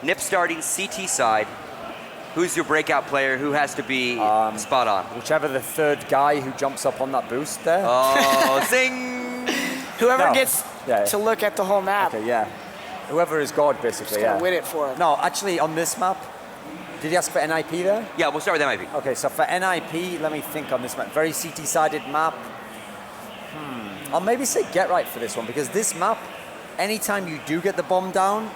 NIP starting CT side. Who's your breakout player? Who has to be spot on? Whichever the third guy who jumps up on that boost there. Oh, zing! Whoever gets to look at the whole map. Okay, yeah. Whoever is God, basically, just win it for him. No, actually, on this map, did you ask for NIP there? Yeah, we'll start with NIP. Okay, so for NIP, let me think on this map. Very CT-sided map. I'll maybe say Get Right for this one, because this map, anytime you do get the bomb down,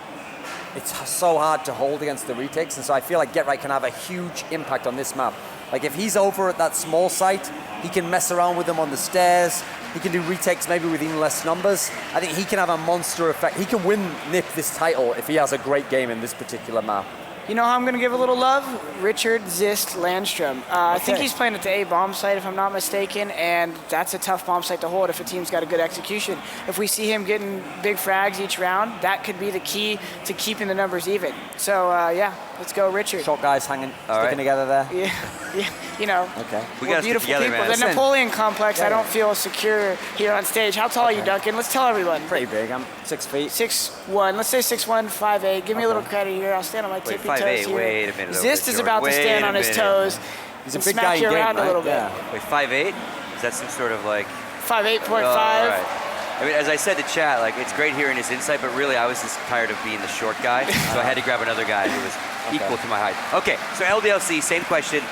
it's so hard to hold against the retakes, and so I feel like Get Right can have a huge impact on this map. Like if he's over at that small site, he can mess around with them on the stairs, he can do retakes maybe with even less numbers. I think he can have a monster effect. He can win NIP this title if he has a great game in this particular map. You know how I'm going to give a little love? Richard Zist Landstrom. I think he's playing at the A bomb site, if I'm not mistaken, and that's a tough bomb site to hold if a team's got a good execution. If we see him getting big frags each round, that could be the key to keeping the numbers even. So, yeah, let's go, Richard. Short guys sticking together there. Yeah, you know, okay. We're beautiful people. Man. The Napoleon complex, I don't feel secure here on stage. How tall are you, Duncan? Let's tell everyone. Pretty big. I'm 6 feet. 6'1". Let's say 6'1", 5'8". Give me a little credit here. I'll stand on my tippy toes here. Wait a minute. Zist is about to stand on his toes. He's a big smack guy you around game, a little bit. Yeah. Wait, 5'8"? Is that some sort of like... 5'8.5. Right. I mean, as I said to chat, like it's great hearing his insight, but really I was just tired of being the short guy, so I had to grab another guy who was equal to my height. Okay, so LDLC, same question.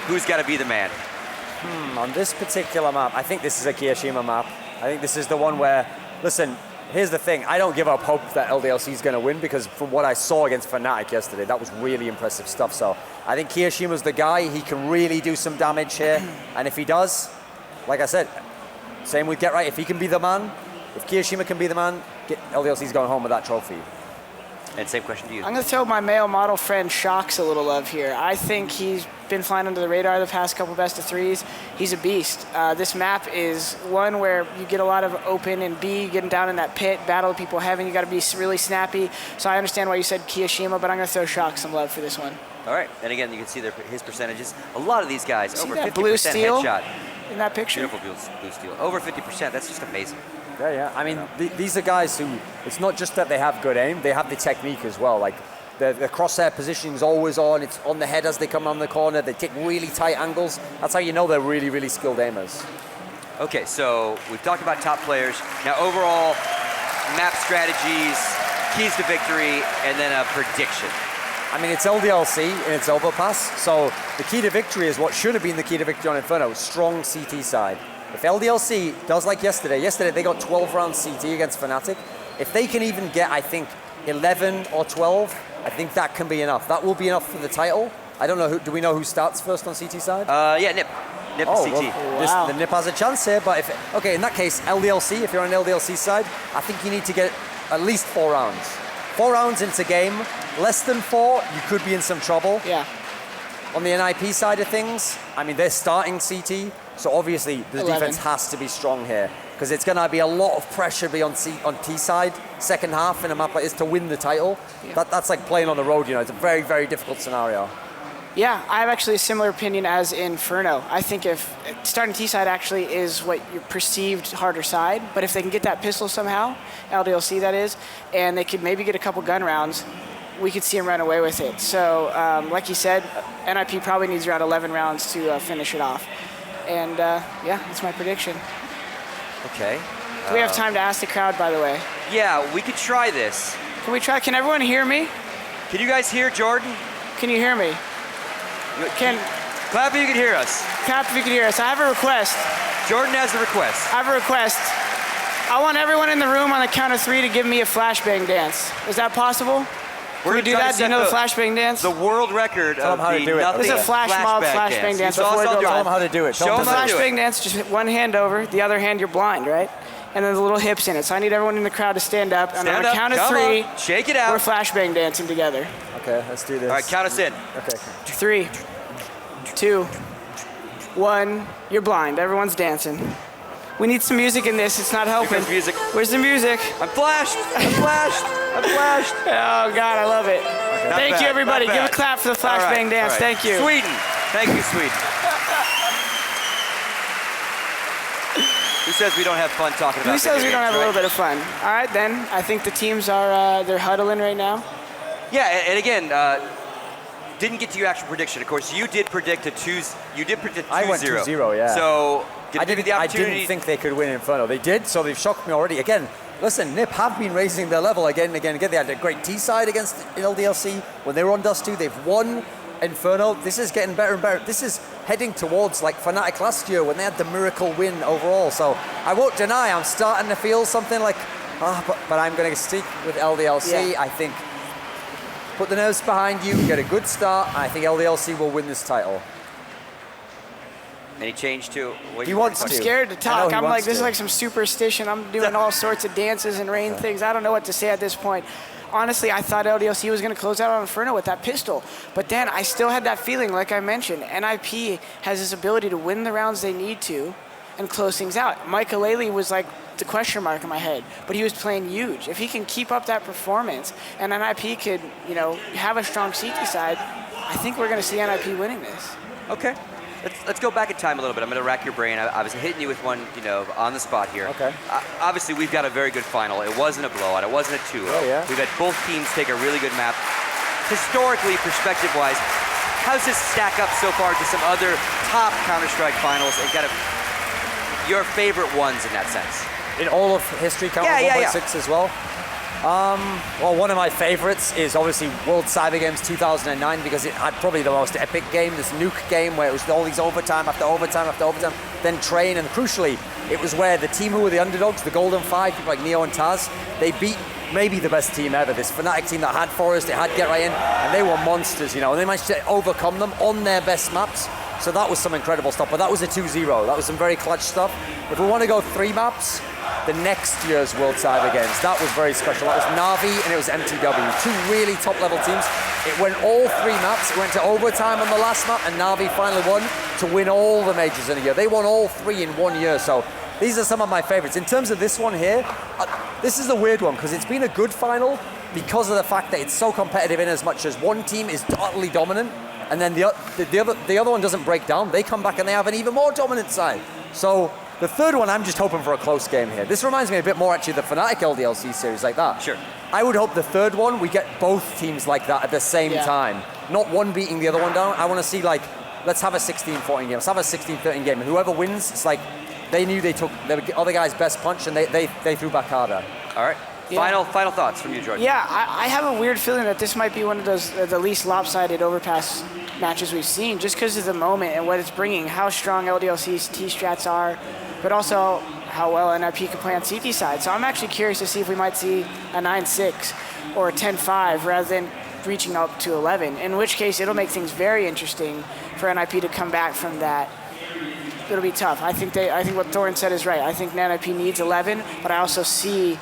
Who's got to be the man? On this particular map, I think this is a Kiyoshima map. I think this is the one where, listen, here's the thing. I don't give up hope that LDLC is going to win because from what I saw against Fnatic yesterday, that was really impressive stuff. So I think Kiyoshima's the guy. He can really do some damage here. And if he does, like I said, same with Get Right. If he can be the man, if Kiyoshima can be the man, LDLC's going home with that trophy. And same question to you. I'm going to throw my male model friend Shox a little love here. I think he's been flying under the radar the past couple best of threes. He's a beast. This map is one where you get a lot of open and B, getting down in that pit, battle of people heaven. You got to be really snappy. So I understand why you said Kiyoshima, but I'm going to throw Shox some love for this one. All right. And again, you can see his percentages. A lot of these guys, see over that 50% blue steel headshot. In that picture? Beautiful blue steel. Over 50%. That's just amazing. Yeah. I mean, these are guys who, it's not just that they have good aim, they have the technique as well. Like, the crosshair position is always on, it's on the head as they come on the corner, they take really tight angles. That's how you know they're really, really skilled aimers. Okay, so we've talked about top players. Now, overall, map strategies, keys to victory, and then a prediction. I mean, it's LDLC and it's Overpass, so the key to victory is what should have been the key to victory on Inferno, strong CT side. If LDLC does like yesterday they got 12 rounds CT against Fnatic. If they can even get, I think, 11 or 12, I think that can be enough. That will be enough for the title. I don't know, do we know who starts first on CT side? Yeah, NIP. NIP and CT. Wow. The NIP has a chance here, but in that case, LDLC, if you're on LDLC side, I think you need to get at least 4 rounds. 4 rounds into game, less than 4, you could be in some trouble. Yeah. On the NIP side of things, I mean, they're starting CT, so obviously the 11. defense has to be strong here because it's going to be a lot of pressure on T side, second half in a map like this to win the title. Yeah. That's like playing on the road, you know, it's a very, very difficult scenario. Yeah, I have actually a similar opinion as Inferno. I think if starting T-side actually is what your perceived harder side, but if they can get that pistol somehow, LDLC that is, and they could maybe get a couple gun rounds, we could see him run away with it. So, like you said, NIP probably needs around 11 rounds to finish it off. And yeah, that's my prediction. Okay. Do we have time to ask the crowd, by the way? Yeah, we could try this. Can we try? Can everyone hear me? Can you guys hear Jordan? Can you hear me? Clap if you can hear us. Clap if you can hear us. I have a request. Jordan has a request. I have a request. I want everyone in the room on the count of 3 to give me a flashbang dance. Is that possible? Can we do that? Do you know the flashbang dance? The world record of the nothing This is a flash mob flashbang dance. Tell them how to do it. Show them the flashbang dance, just one hand over, the other hand you're blind, right? And then the little hips in it. So I need everyone in the crowd to stand up. And on the count of 3, shake it out. We're flashbang dancing together. Okay, let's do this. All right, count us in. Okay. 3, 2, 1. You're blind. Everyone's dancing. We need some music in this. It's not helping. Music. Where's the music? I'm flashed. I'm flashed. I'm flashed. Oh, God, I love it. Okay. Thank you, everybody. Give a clap for the flashbang dance. Thank you. Sweden. Thank you, Sweden. Who says we don't have fun talking about Who says we don't have a little bit of fun? All right, then. I think the teams are they're huddling right now. Yeah, and again, didn't get to your actual prediction. Of course, you did predict a 2-0. I went 2-0, yeah. So I didn't think they could win Inferno. They did, so they've shocked me already. Again, listen, NIP have been raising their level again and again and again. They had a great T side against LDLC. When they were on Dust 2, they've won Inferno. This is getting better and better. This is heading towards like Fnatic last year when they had the miracle win overall. So I won't deny, I'm starting to feel something like, but I'm going to stick with LDLC. I think put the nerves behind you, get a good start, and I think LDLC will win this title. Any change to what he wants to? I'm scared to talk. I'm like, this is like some superstition. I'm doing all sorts of dances and rain things. I don't know what to say at this point. Honestly, I thought LDLC was going to close out on Inferno with that pistol. But then I still had that feeling, like I mentioned, NIP has this ability to win the rounds they need to and close things out. Mike Alele was like the question mark in my head, but he was playing huge. If he can keep up that performance and NIP could, you know, have a strong CT side, I think we're going to see NIP winning this. Okay. Let's go back in time a little bit. I'm going to rack your brain. I was hitting you with one, you know, on the spot here. Okay. Obviously, we've got a very good final. It wasn't a blowout. It wasn't a 2-0. Oh, yeah. We've had both teams take a really good map. Historically, perspective-wise, how's this stack up so far to some other top Counter-Strike finals and kind of your favorite ones in that sense? In all of history, Counter 1.6 as well? Well, one of my favorites is obviously World Cyber Games 2009 because it had probably the most epic game, this nuke game where it was all these overtime after overtime after overtime, then train, and crucially, it was where the team who were the underdogs, the Golden Five, people like Neo and Taz, they beat maybe the best team ever, this Fnatic team that had Forest, it had Get Right In, and they were monsters, you know, and they managed to overcome them on their best maps. So that was some incredible stuff, but that was a 2-0. That was some very clutch stuff. If we want to go 3 maps, the next year's World Cyber Games, that was very special. That was Na'Vi and it was MTW, 2 really top-level teams. It went all 3 maps. It went to overtime on the last map, and Na'Vi finally won to win all the majors in a year. They won all 3 in 1 year, so these are some of my favorites. In terms of this one here, this is a weird one because it's been a good final because of the fact that it's so competitive in as much as one team is utterly dominant, and then the other one doesn't break down. They come back and they have an even more dominant side. So the third one, I'm just hoping for a close game here. This reminds me a bit more actually of the Fnatic LDLC series like that. Sure. I would hope the third one, we get both teams like that at the same time. Not one beating the other one down. I want to see like, let's have a 16-14 game. Let's have a 16-13 game. And whoever wins, it's like, they knew they took the other guy's best punch and they threw back harder. All right. Yeah. Final thoughts from you, Jordan. Yeah, I have a weird feeling that this might be one of those the least lopsided overpass matches we've seen, just because of the moment and what it's bringing, how strong LDLC's T-strats are, but also how well NIP can play on CT side. So I'm actually curious to see if we might see a 9-6 or a 10-5 rather than reaching up to 11, in which case it'll make things very interesting for NIP to come back from that. It'll be tough. I think what Thorin said is right. I think NIP needs 11, but I also see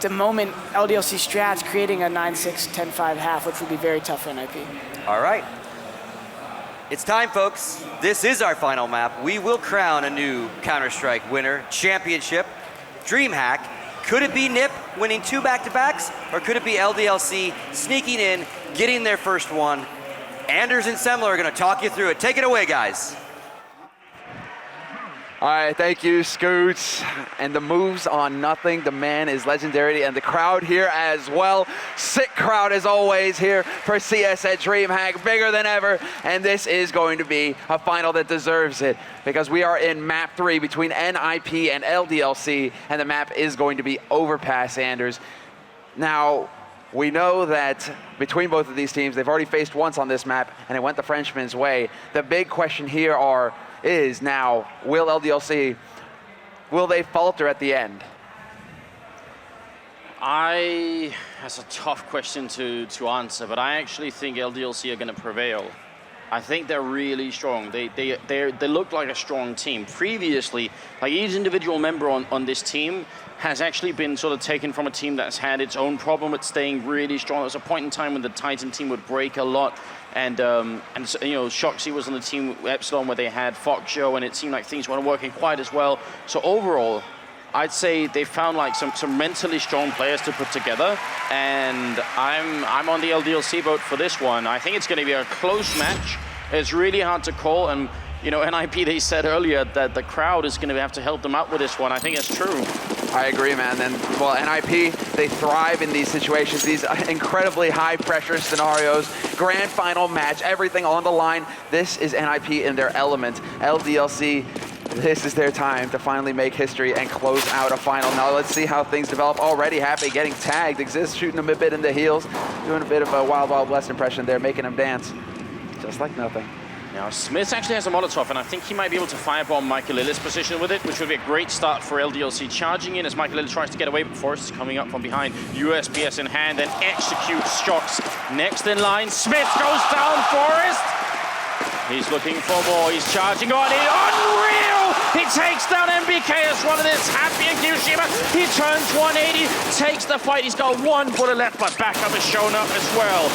the moment LDLC strats creating a 9-6, 10-5 half, which would be very tough for NIP. All right. It's time, folks. This is our final map. We will crown a new Counter-Strike winner, championship, Dreamhack. Could it be NIP winning 2 back-to-backs, or could it be LDLC sneaking in, getting their first one? Anders and Semler are going to talk you through it. Take it away, guys. All right, thank you, Scoots. And the moves on nothing. The man is legendary, and the crowd here as well. Sick crowd as always here for CS at Dreamhack, bigger than ever. And this is going to be a final that deserves it because we are in map 3 between NIP and LDLC, and the map is going to be Overpass, Anders. Now, we know that between both of these teams, they've already faced once on this map, and it went the Frenchman's way. The big question here is now, will LDLC, will they falter at the end? That's a tough question to answer, but I actually think LDLC are going to prevail. I think they're really strong. They look like a strong team. Previously, like each individual member on this team has actually been sort of taken from a team that's had its own problem with staying really strong. There was a point in time when the Titan team would break a lot, and you know, Shoxy was on the team Epsilon where they had Fox Show, and it seemed like things weren't working quite as well. So overall, I'd say they found like some mentally strong players to put together, and I'm on the LDLC boat for this one. I think it's going to be a close match. It's really hard to call, and you know, NIP, they said earlier that the crowd is going to have to help them out with this one. I think it's true. I agree, man. And well, NIP, they thrive in these situations, these incredibly high pressure scenarios, grand final match, everything on the line. This is NIP in their element. LDLC, this is their time to finally make history and close out a final. Now let's see how things develop. Already Happy getting tagged, Exist shooting him a bit in the heels, doing a bit of a Wild Wild West impression there, making him dance, just like nothing. Now, Smith actually has a Molotov, and I think he might be able to firebomb Michael Lillis' position with it, which would be a great start for LDLC. Charging in as Michael Lillis tries to get away, but Forrest is coming up from behind. USPS in hand, and executes shots. Next in line, Smith goes down, Forrest! He's looking for more, he's charging on it, unreal! He takes down MBK as one of this, Happy and Kyoshima. He turns 180, takes the fight, he's got one bullet left, but backup has shown up as well.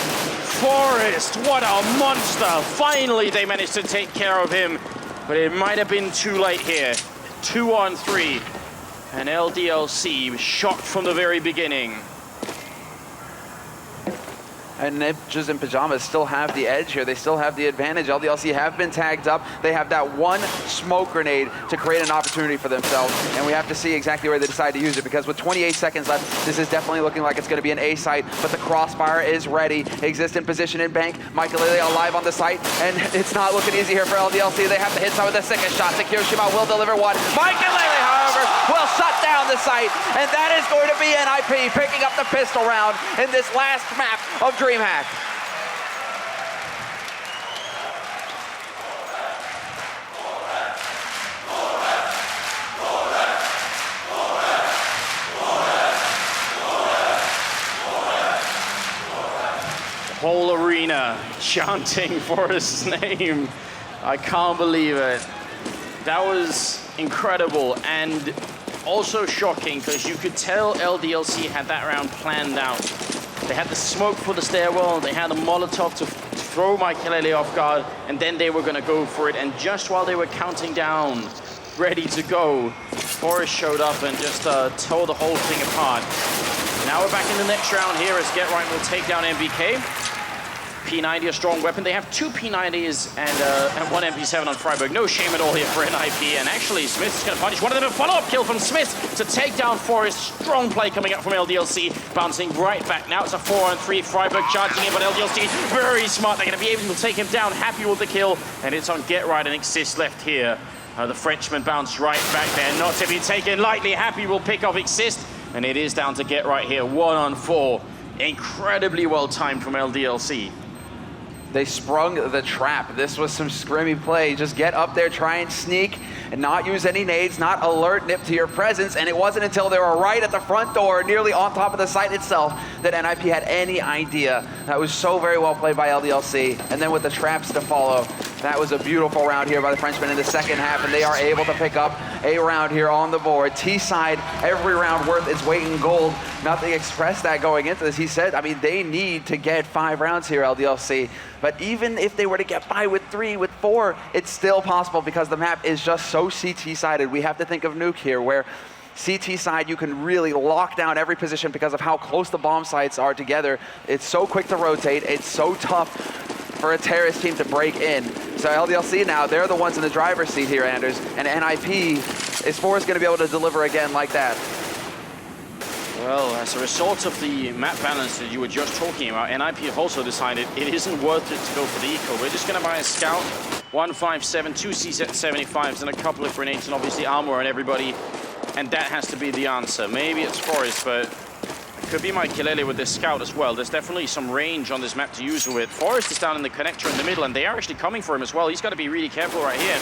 Forrest, what a monster! Finally, they managed to take care of him, but it might have been too late here. 2 on 3, and LDLC was shocked from the very beginning. And Ninjas in Pajamas still have the edge here. They still have the advantage. LDLC have been tagged up. They have that one smoke grenade to create an opportunity for themselves. And we have to see exactly where they decide to use it, because with 28 seconds left, this is definitely looking like it's going to be an A site. But the crossfire is ready. Exist in position in bank. Michael Lilly alive on the site. And it's not looking easy here for LDLC. They have to hit some of the second shots. Kyoshima will deliver one. Michael Lilly, however, will shut down the site. And that is going to be NIP picking up the pistol round in this last map of Dreamhack. Whole arena chanting Forrest's name. I can't believe it. That was incredible and also shocking, because you could tell LDLC had that round planned out. They had the smoke for the stairwell, they had a Molotov to throw Michael off guard, and then they were going to go for it. And just while they were counting down, ready to go, Forrest showed up and just tore the whole thing apart. Now we're back in the next round here as Get Right will take down MBK. P90, a strong weapon. They have 2 P90s and 1 MP7 on Freiburg. No shame at all here for NIP. And actually, Smith is going to punish one of them. A follow-up kill from Smith to take down Forrest. Strong play coming up from LDLC. Bouncing right back. Now it's a 4-on-3. Freiburg charging in, but LDLC very smart. They're going to be able to take him down. Happy with the kill. And it's on Get Right and Exist left here. The Frenchman bounced right back there. Not to be taken lightly. Happy will pick off Exist. And it is down to Get Right here. 1-on-4. Incredibly well timed from LDLC. They sprung the trap. This was some scrimmy play. Just get up there, try and sneak, and not use any nades, not alert NIP to your presence. And it wasn't until they were right at the front door, nearly on top of the site itself, that NIP had any idea. That was so very well played by LDLC. And then with the traps to follow, that was a beautiful round here by the Frenchmen in the second half, and they are able to pick up a round here on the board. T-side, every round worth its weight in gold. Nothing expressed that going into this. He said, I mean, they need to get 5 rounds here, LDLC. But even if they were to get by with 3, with 4, it's still possible, because the map is just so CT-sided. We have to think of Nuke here, where CT side, you can really lock down every position because of how close the bomb sites are together. It's so quick to rotate. It's so tough for a terrorist team to break in. So LDLC now, they're the ones in the driver's seat here, Anders. And NIP, is Forrest going to be able to deliver again like that? Well, as a result of the map balance that you were just talking about, NIP have also decided it isn't worth it to go for the eco. We're just going to buy a scout, 157, 2 CZ75s, and a couple of grenades, and obviously armor on everybody. And that has to be the answer. Maybe it's Forrest, but it could be Michael with this scout as well. There's definitely some range on this map to use with. Forrest is down in the connector in the middle, and they are actually coming for him as well. He's got to be really careful right here.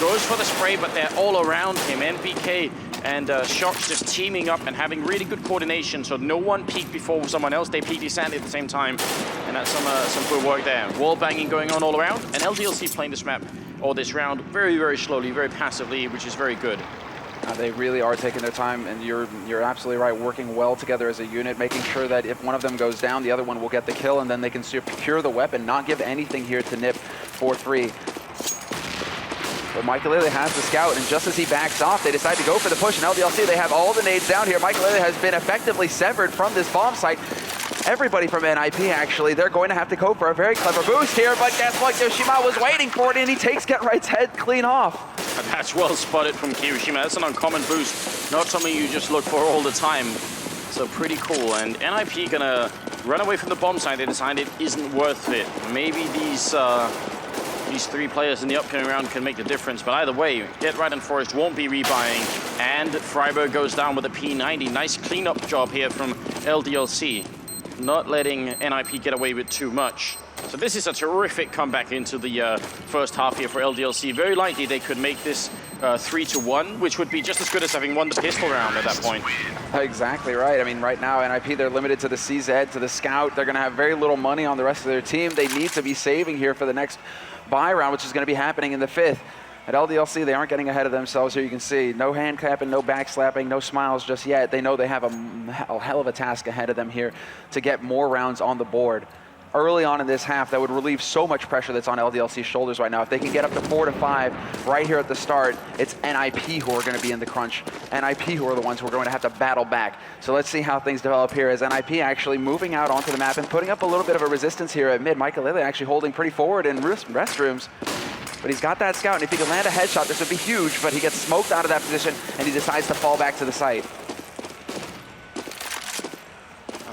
Goes for the spray, but they're all around him. NPK and Shock's just teaming up and having really good coordination, so no one peeked before someone else. They peeked Sandy at the same time, and that's some good work there. Wall banging going on all around, and LDLC playing this map, or this round, very, very slowly, very passively, which is very good. They really are taking their time, and you're absolutely right, working well together as a unit, making sure that if one of them goes down, the other one will get the kill, and then they can secure the weapon, not give anything here to NIP 4-3. But Michael has the scout, and just as he backs off, they decide to go for the push. And LDLC, they have all the nades down here. Michael has been effectively severed from this bomb site. Everybody from NIP, actually, they're going to have to go for a very clever boost here, but guess what? Yoshima was waiting for it, and he takes Get Right's head clean off. That's well spotted from Kirishima. That's an uncommon boost, not something you just look for all the time. So pretty cool. And NIP gonna run away from the bomb side. They decide it isn't worth it. Maybe these 3 players in the upcoming round can make the difference. But either way, Get Right and Forest won't be rebuying. And Freiburg goes down with a P90. Nice cleanup job here from LDLC. Not letting NIP get away with too much. So this is a terrific comeback into the first half here for LDLC. Very likely they could make this 3-1, which would be just as good as having won the pistol round at that point. Exactly right. I mean, right now, NIP, they're limited to the CZ, to the Scout. They're going to have very little money on the rest of their team. They need to be saving here for the next buy round, which is going to be happening in the 5th. At LDLC, they aren't getting ahead of themselves here. You can see no hand clapping, no back slapping, no smiles just yet. They know they have a hell of a task ahead of them here to get more rounds on the board. Early on in this half, that would relieve so much pressure that's on LDLC's shoulders right now. If they can get up to 4 to 5 right here at the start, it's NIP who are going to be in the crunch. NIP who are the ones who are going to have to battle back. So let's see how things develop here as NIP actually moving out onto the map and putting up a little bit of a resistance here at mid. Michael actually holding pretty forward in restrooms. But he's got that Scout, and if he can land a headshot, this would be huge, but he gets smoked out of that position, and he decides to fall back to the site.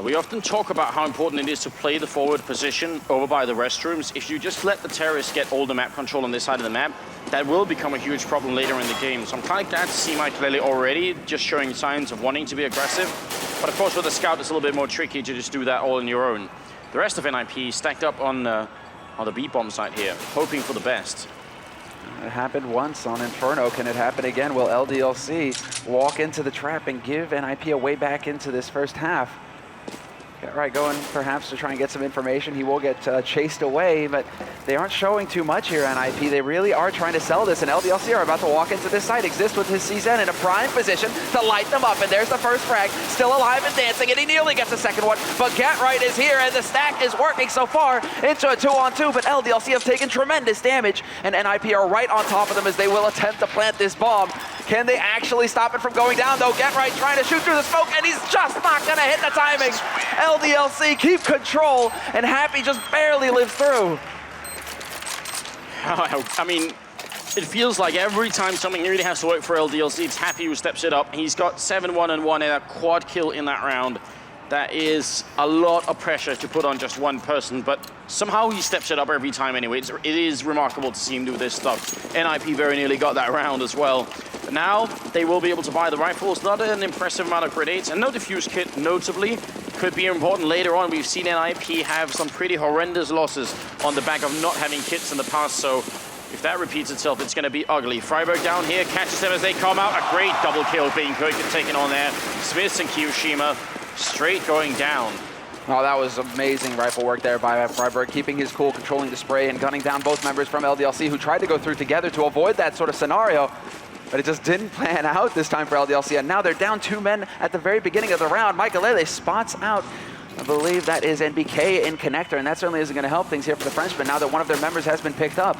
We often talk about how important it is to play the forward position over by the restrooms. If you just let the terrorists get all the map control on this side of the map, that will become a huge problem later in the game. So I'm kind of glad to see Michael already just showing signs of wanting to be aggressive. But of course, with the Scout, it's a little bit more tricky to just do that all on your own. The rest of NIP stacked up on the B-bomb side here, hoping for the best. It happened once on Inferno. Can it happen again? Will LDLC walk into the trap and give NIP a way back into this first half? Right, going perhaps to try and get some information. He will get chased away, but they aren't showing too much here on NIP. They really are trying to sell this, and LDLC are about to walk into this site. Exist with his CZ in a prime position to light them up, and there's the first frag. Still alive and dancing, and he nearly gets a second one, but Get Right is here, and the stack is working so far into a 2-on-2, but LDLC have taken tremendous damage, and NIP are right on top of them as they will attempt to plant this bomb. Can they actually stop it from going down, though? Get Right trying to shoot through the smoke, and he's just not going to hit the timing. LDLC keep control, and Happy just barely lives through. I mean, it feels like every time something really has to work for LDLC, it's Happy who steps it up. He's got 7-1-1 and a quad kill in that round. That is a lot of pressure to put on just one person, but somehow he steps it up every time anyway. It is remarkable to see him do this stuff. NIP very nearly got that round as well. But now they will be able to buy the rifles. Not an impressive amount of grenades, and no defuse kit, notably. Could be important later on. We've seen NIP have some pretty horrendous losses on the back of not having kits in the past, so if that repeats itself, it's going to be ugly. Freiburg down here, catches them as they come out. A great double kill being taken on there. Smiths and Kirishima straight going down. Oh, that was amazing rifle work there by Freiburg, keeping his cool, controlling the spray, and gunning down both members from LDLC who tried to go through together to avoid that sort of scenario. But it just didn't plan out this time for LDLC, and now they're down 2 men at the very beginning of the round. Michael spots out, I believe that is NBK in connector, and that certainly isn't going to help things here for the Frenchman now that one of their members has been picked up.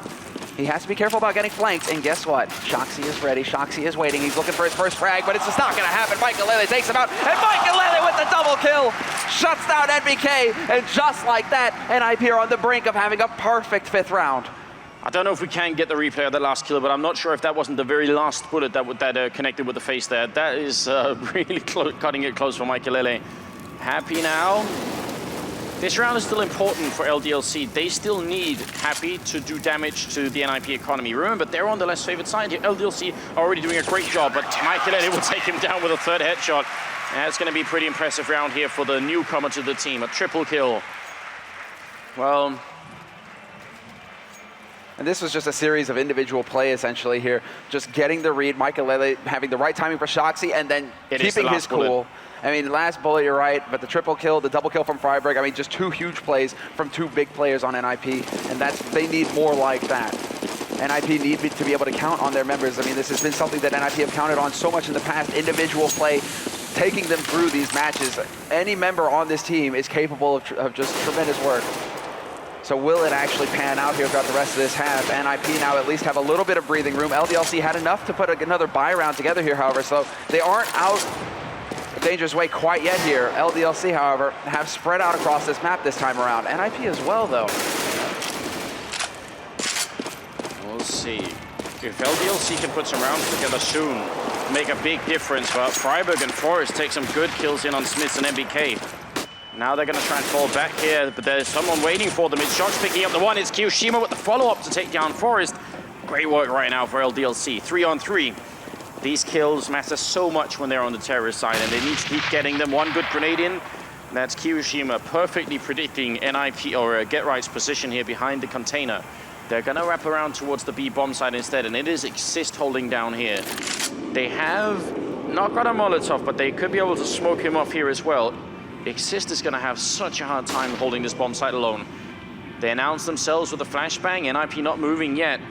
He has to be careful about getting flanked, and guess what? Shoxy is ready, Shoxy is waiting, he's looking for his first frag, but it's just not going to happen. Michael takes him out, and Michael with the double kill shuts down NBK, and just like that, NIP are on the brink of having a perfect 5th round. I don't know if we can get the replay of that last kill, but I'm not sure if that wasn't the very last bullet that connected with the face there. That is really cutting it close for Michael. Happy now. This round is still important for LDLC. They still need Happy to do damage to the NIP economy. Remember, they're on the less favored side here. LDLC are already doing a great job, but Michael will take him down with a 3rd headshot. That's going to be a pretty impressive round here for the newcomer to the team, a triple kill. Well, and this was just a series of individual play, essentially, here. Just getting the read, Michael having the right timing for Shoxy, and then keeping his cool. I mean, last bullet, you're right, but the triple kill, the double kill from Freiburg, I mean, just 2 huge plays from 2 big players on NIP, and they need more like that. NIP need to be able to count on their members. I mean, this has been something that NIP have counted on so much in the past, individual play, taking them through these matches. Any member on this team is capable of just tremendous work. So will it actually pan out here throughout the rest of this half? NIP now at least have a little bit of breathing room. LDLC had enough to put another buy round together here, however, so they aren't out a dangerous way quite yet here. LDLC, however, have spread out across this map this time around. NIP as well, though. We'll see. if LDLC can put some rounds together soon, make a big difference. But Freiburg and Forest take some good kills in on Smiths and MBK. Now they're going to try and fall back here, but there's someone waiting for them. It's Shox picking up the one. It's Kiyoshima with the follow-up to take down Forest. Great work right now for LDLC. 3-on-3. These kills matter so much when they're on the terrorist side, and they need to keep getting them. One good grenade in. That's Kiyoshima perfectly predicting NIP or Get Right's position here behind the container. They're going to wrap around towards the B bomb side instead, and it is Exist holding down here. They have not got a Molotov, but they could be able to smoke him off here as well. Exist is going to have such a hard time holding this bomb site alone. They announce themselves with a flashbang. NIP not moving yet.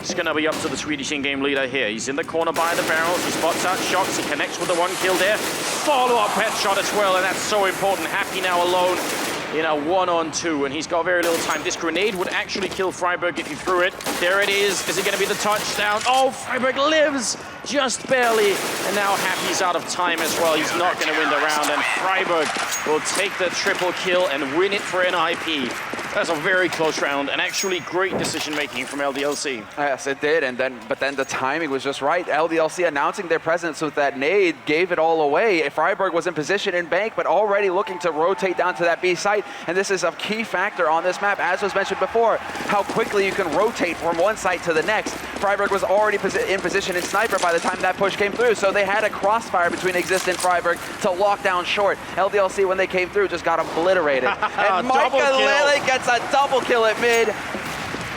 It's going to be up to the Swedish in-game leader here. He's in the corner by the barrels. He spots out Shox. He connects with the one kill there. Follow-up headshot as well, and that's so important. Happy now alone in a 1-on-2, and he's got very little time. This grenade would actually kill Freiburg if he threw it. There it is. Is it going to be the touchdown? Oh, Freiburg lives just barely, and now Happy's out of time as well. He's not going to win the round, and Freiburg will take the triple kill and win it for NIP. That's a very close round, and actually great decision-making from LDLC. Yes, it did, but then the timing was just right. LDLC announcing their presence with that nade gave it all away. Freiburg was in position in bank, but already looking to rotate down to that B site, and this is a key factor on this map, as was mentioned before, how quickly you can rotate from one site to the next. Freiburg was already in position in Sniper by the time that push came through, so they had a crossfire between Exist and Freiburg to lock down short. LDLC, when they came through, just got obliterated. And Micah Lele gets a double kill at mid.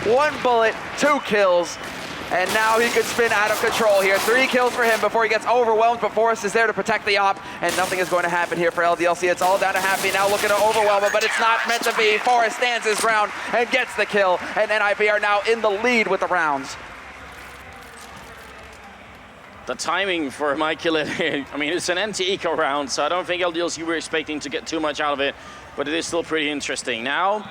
1 bullet, 2 kills. And now he could spin out of control here. 3 kills for him before he gets overwhelmed, but Forrest is there to protect the op, and nothing is going to happen here for LDLC. It's all down to Happy now looking to overwhelm him, but it's not meant to be. Forrest stands his ground and gets the kill, and NIP are now in the lead with the rounds. The timing for Michael, I mean, it's an anti-eco round, so I don't think LDLC were expecting to get too much out of it, but it is still pretty interesting. Now,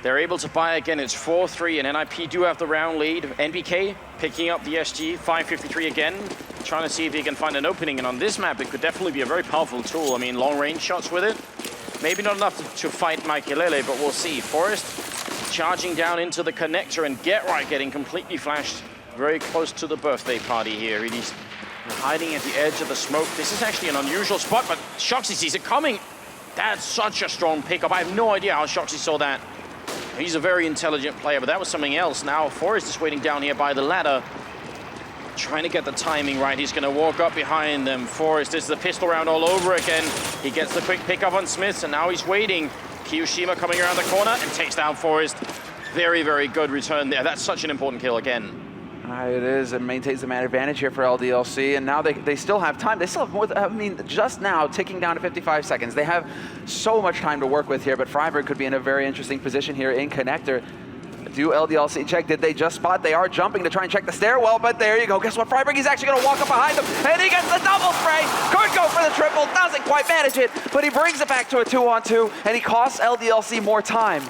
they're able to buy again. It's 4-3, and NIP do have the round lead. NBK picking up the SG, 553 again, trying to see if he can find an opening, and on this map, it could definitely be a very powerful tool. I mean, long-range shots with it. Maybe not enough to fight Maikelele, but we'll see. Forrest charging down into the connector, and Get Right getting completely flashed. Very close to the birthday party here. He's hiding at the edge of the smoke. This is actually an unusual spot, but Shoxy sees it coming. That's such a strong pickup. I have no idea how Shoxy saw that. He's a very intelligent player, but that was something else. Now Forrest is waiting down here by the ladder, trying to get the timing right. He's going to walk up behind them. Forrest is the pistol round all over again. He gets the quick pickup on Smiths, and now he's waiting. Kiyoshima coming around the corner and takes down Forrest. Very, very good return there. That's such an important kill again. It is. It maintains the man advantage here for LDLC, and now they still have time. They still have more, I mean, just now ticking down to 55 seconds. They have so much time to work with here, but Freiburg could be in a very interesting position here in connector. Do LDLC check? Did they just spot? They are jumping to try and check the stairwell, but there you go. Guess what? Freiburg, he's actually going to walk up behind them, and he gets the double spray. Could go for the triple, doesn't quite manage it, but he brings it back to a 2-on-2, and he costs LDLC more time.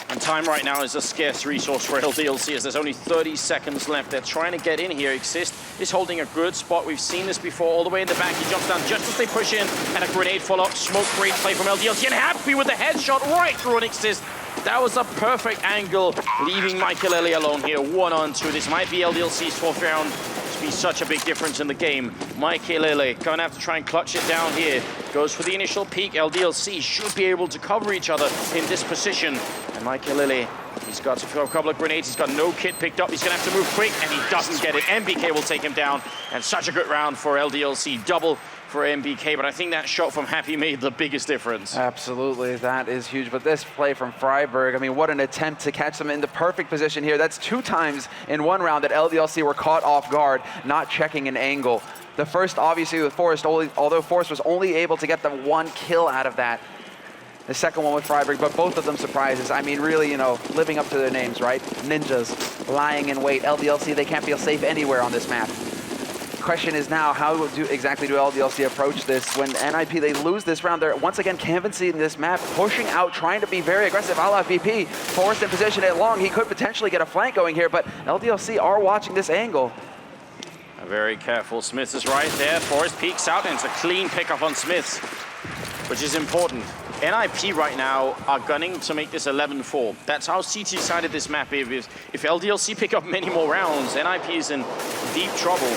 And time right now is a scarce resource for LDLC as there's only 30 seconds left. They're trying to get in here. Exist is holding a good spot. We've seen this before. All the way in the back, he jumps down just as they push in, and a grenade follow-up. Smoke, great play from LDLC, and Happy with the headshot right through an Exist. That was a perfect angle, leaving Maikelele alone here. 1-on-2. This might be LDLC's 4th round. It's been such a big difference in the game. Maikelele gonna have to try and clutch it down here. Goes for the initial peek. LDLC should be able to cover each other in this position. And Maikelele, he's got to throw a couple of grenades. He's got no kit picked up. He's gonna have to move quick, and he doesn't get it. MBK will take him down, and such a good round for LDLC. Double for MBK, but I think that shot from Happy made the biggest difference. Absolutely, that is huge. But this play from Freiburg, I mean, what an attempt to catch them in the perfect position here. That's 2 times in one round that LDLC were caught off guard, not checking an angle. The first, obviously, with Forrest, although Forrest was only able to get the 1 kill out of that. The second one with Freiburg, but both of them surprises. I mean, really, you know, living up to their names, right? Ninjas, lying in wait. LDLC, they can't feel safe anywhere on this map. Question is now, how exactly do LDLC approach this? When NIP, they lose this round, they're once again canvassing this map, pushing out, trying to be very aggressive, a la VP. Forrest in position at long, he could potentially get a flank going here, but LDLC are watching this angle. Very careful. Smiths is right there. Forrest peeks out, and it's a clean pickup on Smiths, which is important. NIP right now are gunning to make this 11-4. That's how CT decided this map. If LDLC pick up many more rounds, NIP is in deep trouble.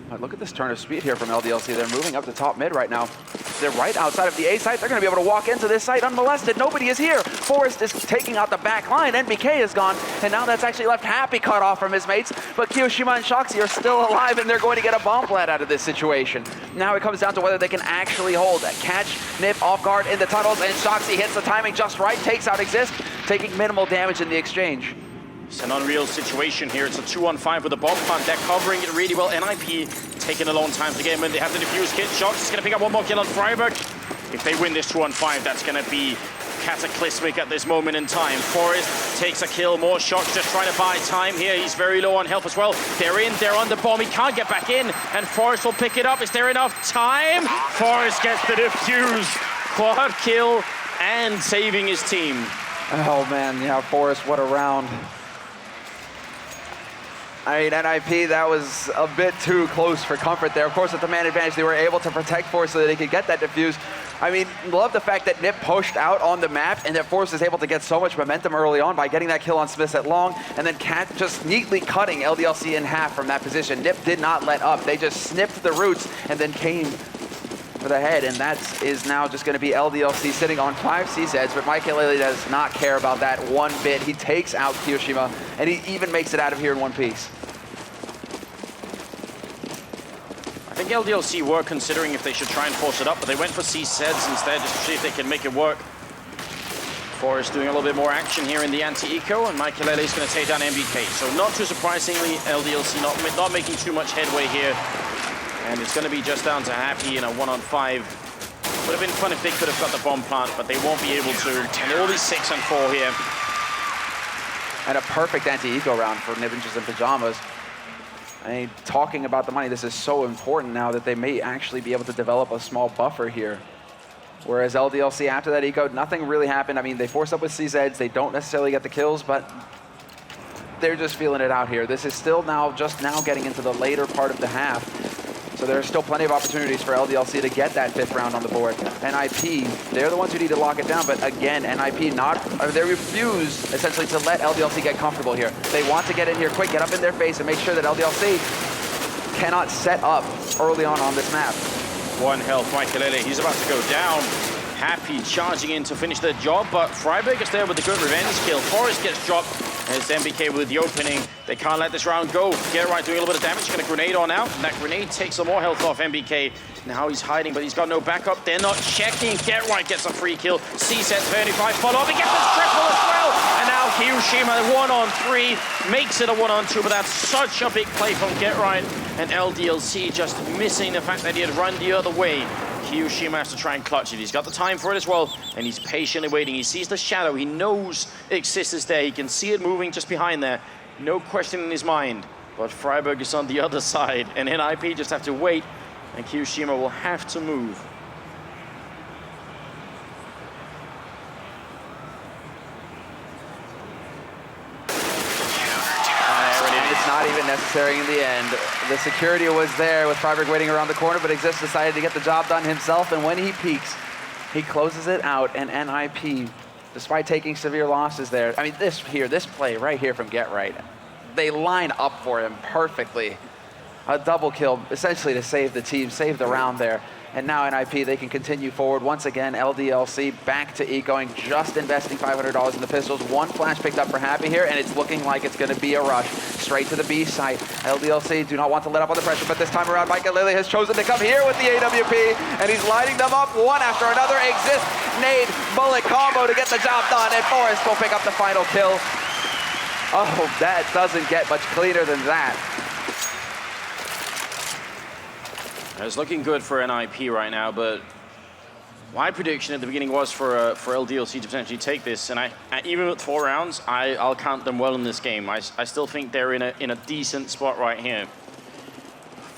But look at this turn of speed here from LDLC. They're moving up to top mid right now. They're right outside of the A site. They're going to be able to walk into this site unmolested. Nobody is here. Forrest is taking out the back line. NBK is gone. And now that's actually left Happy cut off from his mates. But Kiyoshima and Shoxy are still alive, and they're going to get a bomb plant out of this situation. Now it comes down to whether they can actually hold. Catch NIP off guard in the tunnels, and Shoxy hits the timing just right, takes out Exist, taking minimal damage in the exchange. It's an unreal situation here. It's a 2-on-5 with a bomb plant. They're covering it really well. NIP taking a long time to get him in. They have the defuse kit. Shox is going to pick up one more kill on Freiburg. If they win this 2-on-5, that's going to be cataclysmic at this moment in time. Forrest takes a kill. More Shox just trying to buy time here. He's very low on health as well. They're in. They're on the bomb. He can't get back in. And Forrest will pick it up. Is there enough time? Forrest gets the defuse. Quad kill and saving his team. Oh, man. Yeah, Forrest, what a round. I mean, NIP, that was a bit too close for comfort there. Of course, with the man advantage, they were able to protect Forrest so that they could get that defuse. I mean, love the fact that NIP pushed out on the map and that Forrest is able to get so much momentum early on by getting that kill on Smith at long, and then Cat just neatly cutting LDLC in half from that position. NIP did not let up. They just snipped the roots and then came for the head, and that is now just going to be LDLC sitting on 5 CSEDs, but Michael does not care about that one bit. He takes out Kiyoshima, and he even makes it out of here in one piece. I think LDLC were considering if they should try and force it up, but they went for CSEDs instead just to see if they can make it work. Forrest doing a little bit more action here in the anti-eco, and Michael is going to take down MBK. So not too surprisingly, LDLC not making too much headway here. And it's going to be just down to Happy in a 1-on-5. Would have been fun if they could have got the bomb plant, but they won't be able to. And they're only 6-4 here. And a perfect anti-eco round for Ninjas in Pajamas. I mean, talking about the money, this is so important now that they may actually be able to develop a small buffer here. Whereas LDLC, after that eco, nothing really happened. I mean, they forced up with CZs. They don't necessarily get the kills, but they're just feeling it out here. This is still just now getting into the later part of the half. So there are still plenty of opportunities for LDLC to get that 5th round on the board. NIP, they're the ones who need to lock it down, but again, NIP they refuse essentially to let LDLC get comfortable here. They want to get in here quick, get up in their face, and make sure that LDLC cannot set up early on this map. 1 health, Michaelele, he's about to go down. Happy charging in to finish the job, but Freiburg is there with the good revenge kill. Forrest gets dropped. There's MBK with the opening. They can't let this round go. Get right, doing a little bit of damage. Got a grenade on out. And that grenade takes some more health off MBK. Now he's hiding, but he's got no backup. They're not checking. Get right gets a free kill. C-sets 35 follow up. He gets a triple as well. And now Kiyoshima 1-on-3 makes it a 1-on-2. But that's such a big play from Get Right. And LDLC just missing the fact that he had run the other way. Kiyoshima has to try and clutch it. He's got the time for it as well, and he's patiently waiting. He sees the shadow. He knows Exist is there. He can see it moving just behind there. No question in his mind. But Freiburg is on the other side, and NIP just have to wait, and Kiyoshima will have to move. It's not even necessary in the end. The security was there with Freiburg waiting around the corner, but Exist decided to get the job done himself, and when he peeks, he closes it out, and NIP, despite taking severe losses there, I mean, this play right here from Get Right, they line up for him perfectly. A double kill, essentially to save the team, save the round there. And now NIP, they can continue forward. Once again, LDLC back to ecoing, just investing $500 in the pistols. 1 flash picked up for Happy here, and it's looking like it's going to be a rush. Straight to the B site. LDLC do not want to let up on the pressure, but this time around, Micah Lilly has chosen to come here with the AWP, and he's lighting them up one after another. Exist, nade, bullet combo to get the job done, and Forrest will pick up the final kill. Oh, that doesn't get much cleaner than that. It's looking good for NIP right now, but my prediction at the beginning was for LDLC to potentially take this, and even with 4 rounds, I'll count them well in this game. I still think they're in a decent spot right here.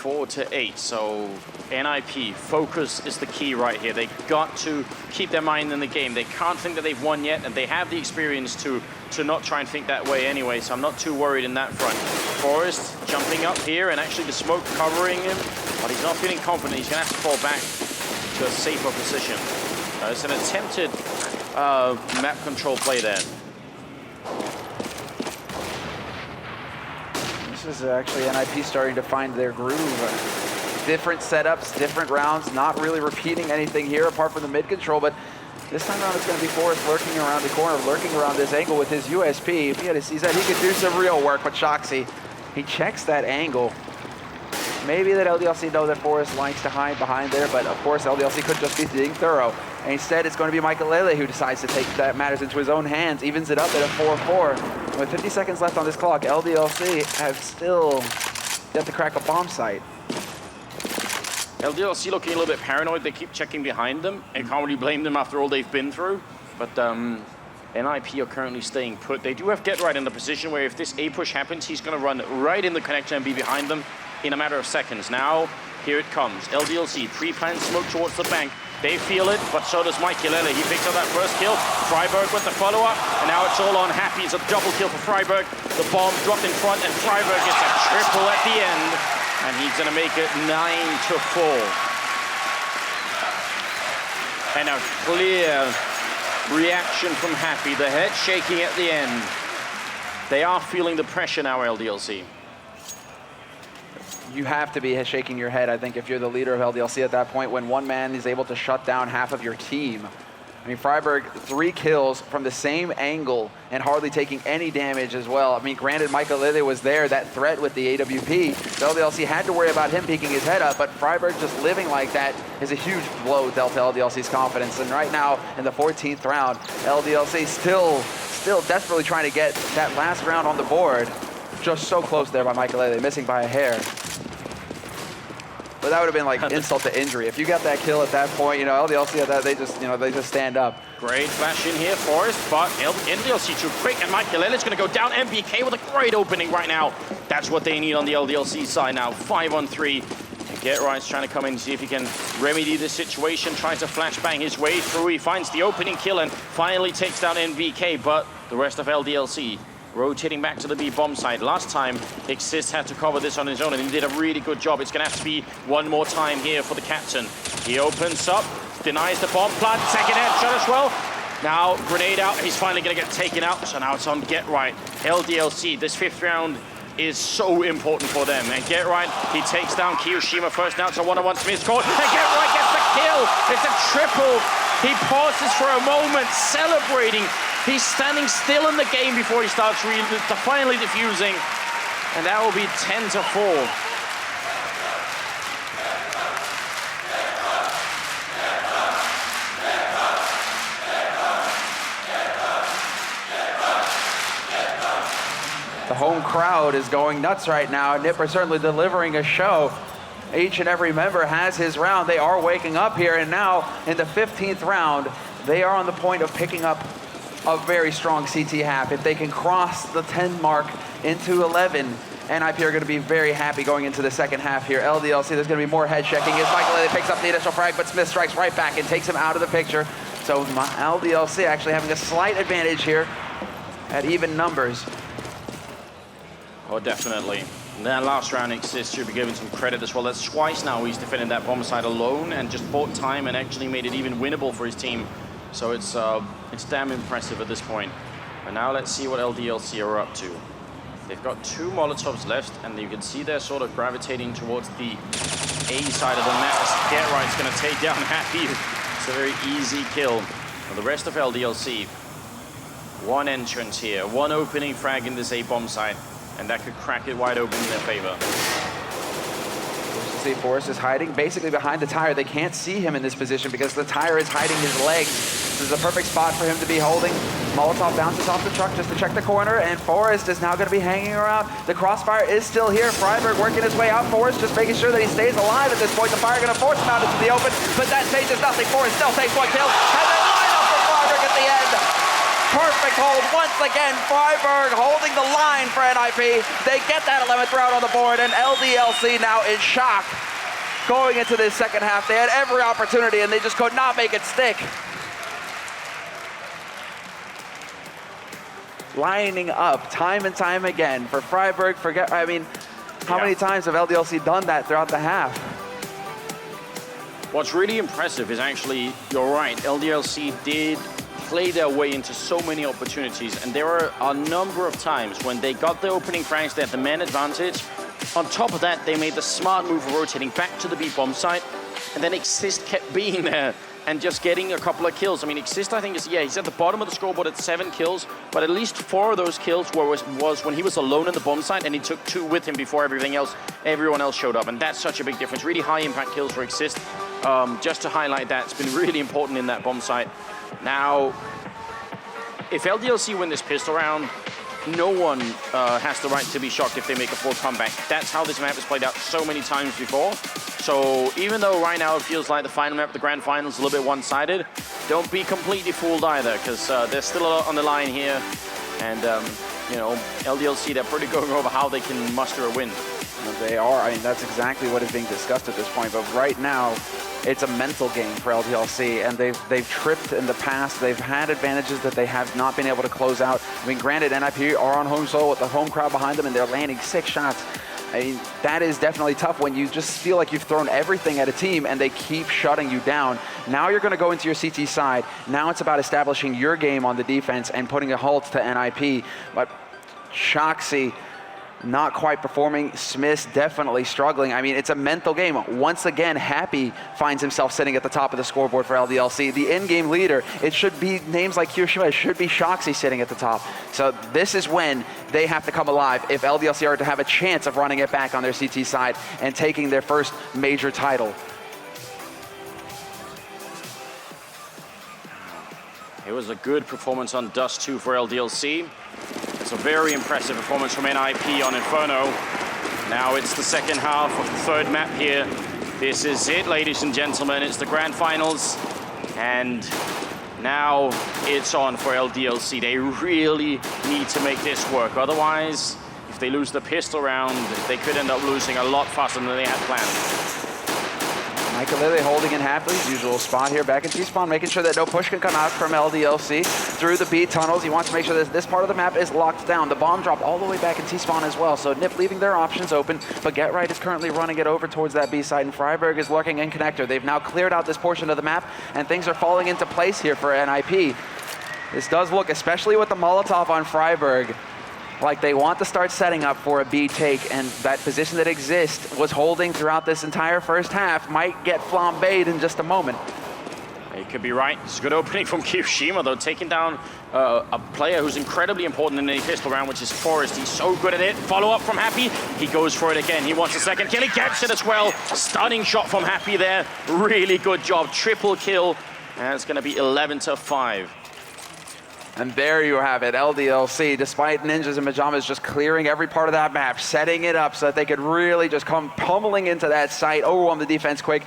4-8. So NIP, focus is the key right here. They got to keep their mind in the game. They can't think that they've won yet, and they have the experience to not try and think that way anyway. So I'm not too worried in that front. Forrest jumping up here, and actually the smoke covering him, but he's not feeling confident. He's going to have to fall back to a safer position. It's an attempted map control play there. This is actually NIP starting to find their groove. Different setups, different rounds, not really repeating anything here apart from the mid control, but this time around it's going to be Forrest lurking around the corner, lurking around this angle with his USP. If he had a CZ, he could do some real work with Shoxy. He checks that angle. Maybe that LDLC know that Forrest likes to hide behind there, but of course LDLC could just be being thorough. And instead it's going to be Michael Lele who decides to take that matters into his own hands, evens it up at a 4-4. With 50 seconds left on this clock, LDLC have still yet to crack a bomb site. LDLC looking a little bit paranoid. They keep checking behind them, and can't really blame them after all they've been through. But NIP are currently staying put. They do have Get Right in the position where if this A push happens, he's going to run right in the connector and be behind them in a matter of seconds. Now, here it comes. LDLC, pre-planned smoke towards the bank. They feel it, but so does Mike Lele. He picks up that first kill. Freiberg with the follow-up, and now it's all on Happy. It's a double kill for Freiberg. The bomb dropped in front, and Freiberg gets a triple at the end, and he's going to make it 9-4. And a clear reaction from Happy. The head shaking at the end. They are feeling the pressure now, LDLC. You have to be shaking your head, I think, if you're the leader of LDLC at that point, when one man is able to shut down half of your team. I mean, Freiberg, 3 kills from the same angle and hardly taking any damage as well. I mean, granted, Michael Lille was there, that threat with the AWP. So LDLC had to worry about him peeking his head up, but Freiberg just living like that is a huge blow to LDLC's confidence. And right now, in the 14th round, LDLC still desperately trying to get that last round on the board. Just so close there by Michael Lille, missing by a hair. But that would have been like insult to injury. If you got that kill at that point, you know, LDLC at that, they just stand up. Great flash in here, Forrest, but LDLC too quick, and Mike Lele's going to go down. MBK with a great opening right now. That's what they need on the LDLC side now. 5-on-3. And Get Right's trying to come in and see if he can remedy the situation. Tries to flashbang his way through. He finds the opening kill and finally takes down MBK, but the rest of LDLC rotating back to the B bomb side. Last time, Exist had to cover this on his own, and he did a really good job. It's going to have to be one more time here for the captain. He opens up, denies the bomb plant, second headshot as well. Now, grenade out, he's finally going to get taken out, so now it's on Get Right. LDLC, this 5th round is so important for them. And Get Right, he takes down Kiyoshima first. Now it's a 1-on-1 Smith score, and Get Right gets the kill. It's a triple. He pauses for a moment, celebrating. He's standing still in the game before he starts finally defusing, and that will be 10-4. The home crowd is going nuts right now. NIP are certainly delivering a show. Each and every member has his round. They are waking up here, and now in the 15th round, they are on the point of picking up a very strong CT half. If they can cross the 10 mark into 11, NIP are going to be very happy going into the second half here. LDLC, there's going to be more head checking as Michael Lille picks up the initial frag, but Smith strikes right back and takes him out of the picture. So LDLC actually having a slight advantage here at even numbers. Oh, definitely. And that last round, Exist should be given some credit as well. That's twice now he's defended that bomb side alone and just bought time and actually made it even winnable for his team. So it's damn impressive at this point. But now let's see what LDLC are up to. They've got 2 Molotovs left, and you can see they're sort of gravitating towards the A side of the map. Get Right's going to take down Happy. It's a very easy kill. For the rest of LDLC, 1 entrance here, 1 opening frag in this A bomb site, and that could crack it wide open in their favor. Forrest is hiding basically behind the tire. They can't see him in this position because the tire is hiding his legs. This is a perfect spot for him to be holding. Molotov bounces off the truck just to check the corner, and Forrest is now going to be hanging around. The crossfire is still here. Freiberg working his way out. Forrest just making sure that he stays alive at this point. The fire going to force him out into the open, but that changes nothing. Forrest still takes 1 kill, and then line up for Freiberg at the end. perfect hold once again. Freiburg holding the line for NIP. They get that 11th round on the board, and LDLC now in shock. Going into this second half, they had every opportunity, and they just could not make it stick. Lining up time and time again for Freiburg. How many times have LDLC done that throughout the half? What's really impressive is actually, you're right, LDLC did play their way into so many opportunities, and there were a number of times when they got the opening frags, they had the man advantage. On top of that, they made the smart move of rotating back to the B bomb site, and then Exist kept being there and just getting a couple of kills. I mean, Exist, I think, he's at the bottom of the scoreboard at 7 kills, but at least 4 of those kills was when he was alone in the bomb site, and he took 2 with him before everyone else showed up, and that's such a big difference. Really high impact kills for Exist. Just to highlight that, it's been really important in that bomb site. Now, if LDLC win this pistol round, no one has the right to be shocked if they make a full comeback. That's how this map has played out so many times before. So even though right now it feels like the final map, the grand final, is a little bit one-sided, don't be completely fooled either, because there's still a lot on the line here. And, LDLC, they're pretty going over how they can muster a win. They are. I mean, that's exactly what is being discussed at this point. But right now, it's a mental game for LDLC, and they've tripped in the past. They've had advantages that they have not been able to close out. I mean, granted, NIP are on home soil with the home crowd behind them, and they're landing 6 shots. I mean, that is definitely tough when you just feel like you've thrown everything at a team and they keep shutting you down. Now you're going to go into your CT side. Now it's about establishing your game on the defense and putting a halt to NIP. But Shoxy not quite performing. Smith's definitely struggling. I mean, it's a mental game. Once again, Happy finds himself sitting at the top of the scoreboard for LDLC. The in-game leader, it should be names like Hiroshima. It should be Shoxy sitting at the top. So this is when they have to come alive if LDLC are to have a chance of running it back on their CT side and taking their first major title. It was a good performance on Dust 2 for LDLC. It's a very impressive performance from NIP on Inferno. Now it's the second half of the third map here. This is it, ladies and gentlemen. It's the grand finals. And now it's on for LDLC. They really need to make this work. Otherwise, if they lose the pistol round, they could end up losing a lot faster than they had planned. Michael Lily holding in happily, his usual spot here back in T-spawn, making sure that no push can come out from LDLC through the B tunnels. He wants to make sure that this part of the map is locked down. The bomb drop all the way back in T-spawn as well, so NIP leaving their options open, but Get Right is currently running it over towards that B side, and Freiburg is lurking in connector. They've now cleared out this portion of the map, and things are falling into place here for NIP. This does look, especially with the Molotov on Freiburg, like they want to start setting up for a B take, and that position that Exist was holding throughout this entire first half might get flambéed in just a moment. You could be right. It's a good opening from Kiyoshima, though, taking down a player who's incredibly important in a pistol round, which is Forrest. He's so good at it. Follow up from Happy. He goes for it again. He wants a second kill. He gets it as well. Stunning shot from Happy there. Really good job. Triple kill. And it's going to be 11-5. And there you have it, LDLC, despite Ninjas and Pajamas just clearing every part of that map, setting it up so that they could really just come pummeling into that site, overwhelm the defense quick.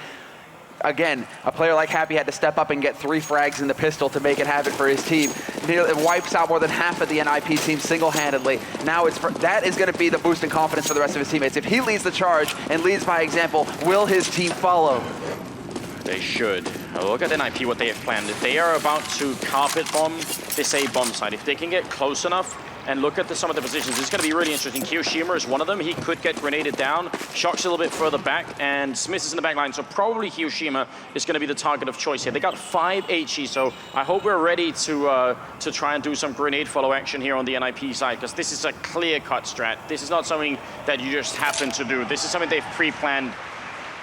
Again, a player like Happy had to step up and get 3 frags in the pistol to make it happen for his team. It wipes out more than half of the NIP team single-handedly. Now that is going to be the boost in confidence for the rest of his teammates. If he leads the charge and leads by example, will his team follow? They should. Look at NIP, what they have planned. If they are about to carpet bomb this A bomb site, if they can get close enough and look at some of the positions, it's going to be really interesting. Kiyoshima is one of them. He could get grenaded down. Shock's a little bit further back, and Smith is in the back line, so probably Kiyoshima is going to be the target of choice here. They got 5 HE, so I hope we're ready to try and do some grenade follow action here on the NIP side, because this is a clear-cut strat. This is not something that you just happen to do. This is something they've pre-planned.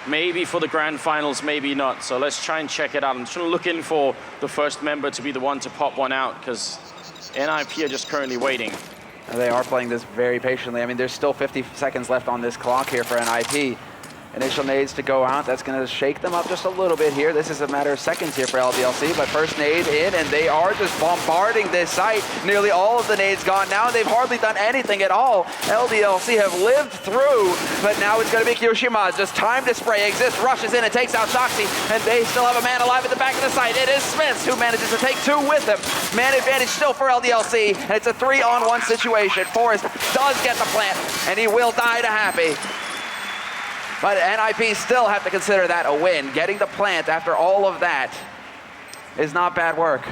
Maybe for the grand finals, maybe not. So let's try and check it out. I'm just looking for the first member to be the one to pop one out, because NIP are just currently waiting. They are playing this very patiently. I mean, there's still 50 seconds left on this clock here for NIP. Initial nades to go out. That's going to shake them up just a little bit here. This is a matter of seconds here for LDLC, but first nade in, and they are just bombarding this site. Nearly all of the nades gone now, and they've hardly done anything at all. LDLC have lived through, but now it's going to be Kyoshima. Just time to spray exists, rushes in and takes out Shoxi, and they still have a man alive at the back of the site. It is Smiths who manages to take 2 with him. Man advantage still for LDLC, and it's a 3-on-1 situation. Forrest does get the plant, and he will die to Happy. But NIP still have to consider that a win. Getting the plant after all of that is not bad work.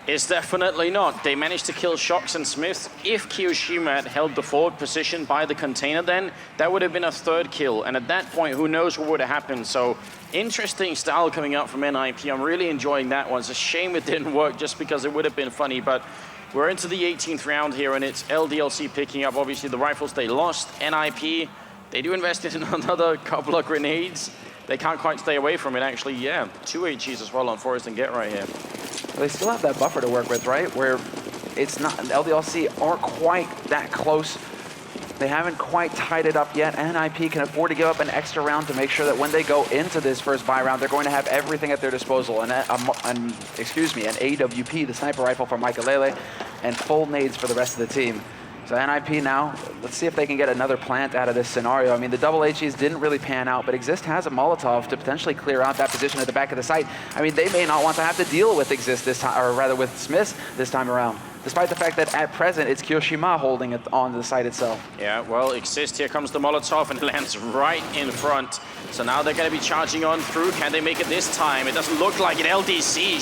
It's definitely not. They managed to kill Shox and Smith. If Kyoshima had held the forward position by the container then, that would have been a 3rd kill. And at that point, who knows what would have happened. So interesting style coming out from NIP. I'm really enjoying that one. It's a shame it didn't work just because it would have been funny. But we're into the 18th round here, and it's LDLC picking up, obviously, the rifles they lost. NIP, they do invest in another couple of grenades. They can't quite stay away from it, actually. Yeah, 2 HGs as well on Forrest and Get right here. They still have that buffer to work with, right? Where it's not, LDLC aren't quite that close. They haven't quite tied it up yet. NIP can afford to give up an extra round to make sure that when they go into this first buy round, they're going to have everything at their disposal. An AWP, the sniper rifle for Michaelele, and full nades for the rest of the team. So NIP now, let's see if they can get another plant out of this scenario. I mean, the double HEs didn't really pan out, but Exist has a Molotov to potentially clear out that position at the back of the site. I mean, they may not want to have to deal with Exist this time, or rather with Smiths this time around, despite the fact that at present it's Kyoshima holding it on the site itself. Yeah, well, Exist, here comes the Molotov, and it lands right in front. So now they're going to be charging on through. Can they make it this time? It doesn't look like it. LDLC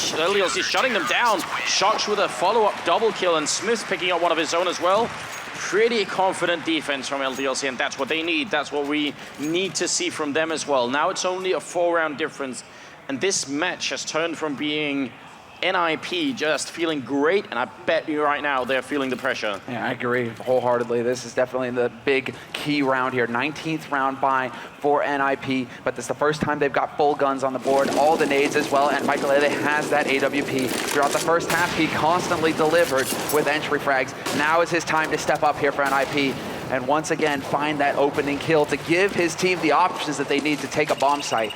shutting them down. Shox with a follow-up double kill, and Smith picking up one of his own as well. Pretty confident defense from LDLC, and that's what they need. That's what we need to see from them as well. Now it's only a 4-round difference, and this match has turned from being NIP just feeling great, and I bet you right now they're feeling the pressure. Yeah, I agree wholeheartedly. This is definitely the big key round here. 19th round buy for NIP, but this is the first time they've got full guns on the board, all the nades as well, and Michaelele has that AWP. Throughout the first half, he constantly delivered with entry frags. Now is his time to step up here for NIP and once again find that opening kill to give his team the options that they need to take a bomb site.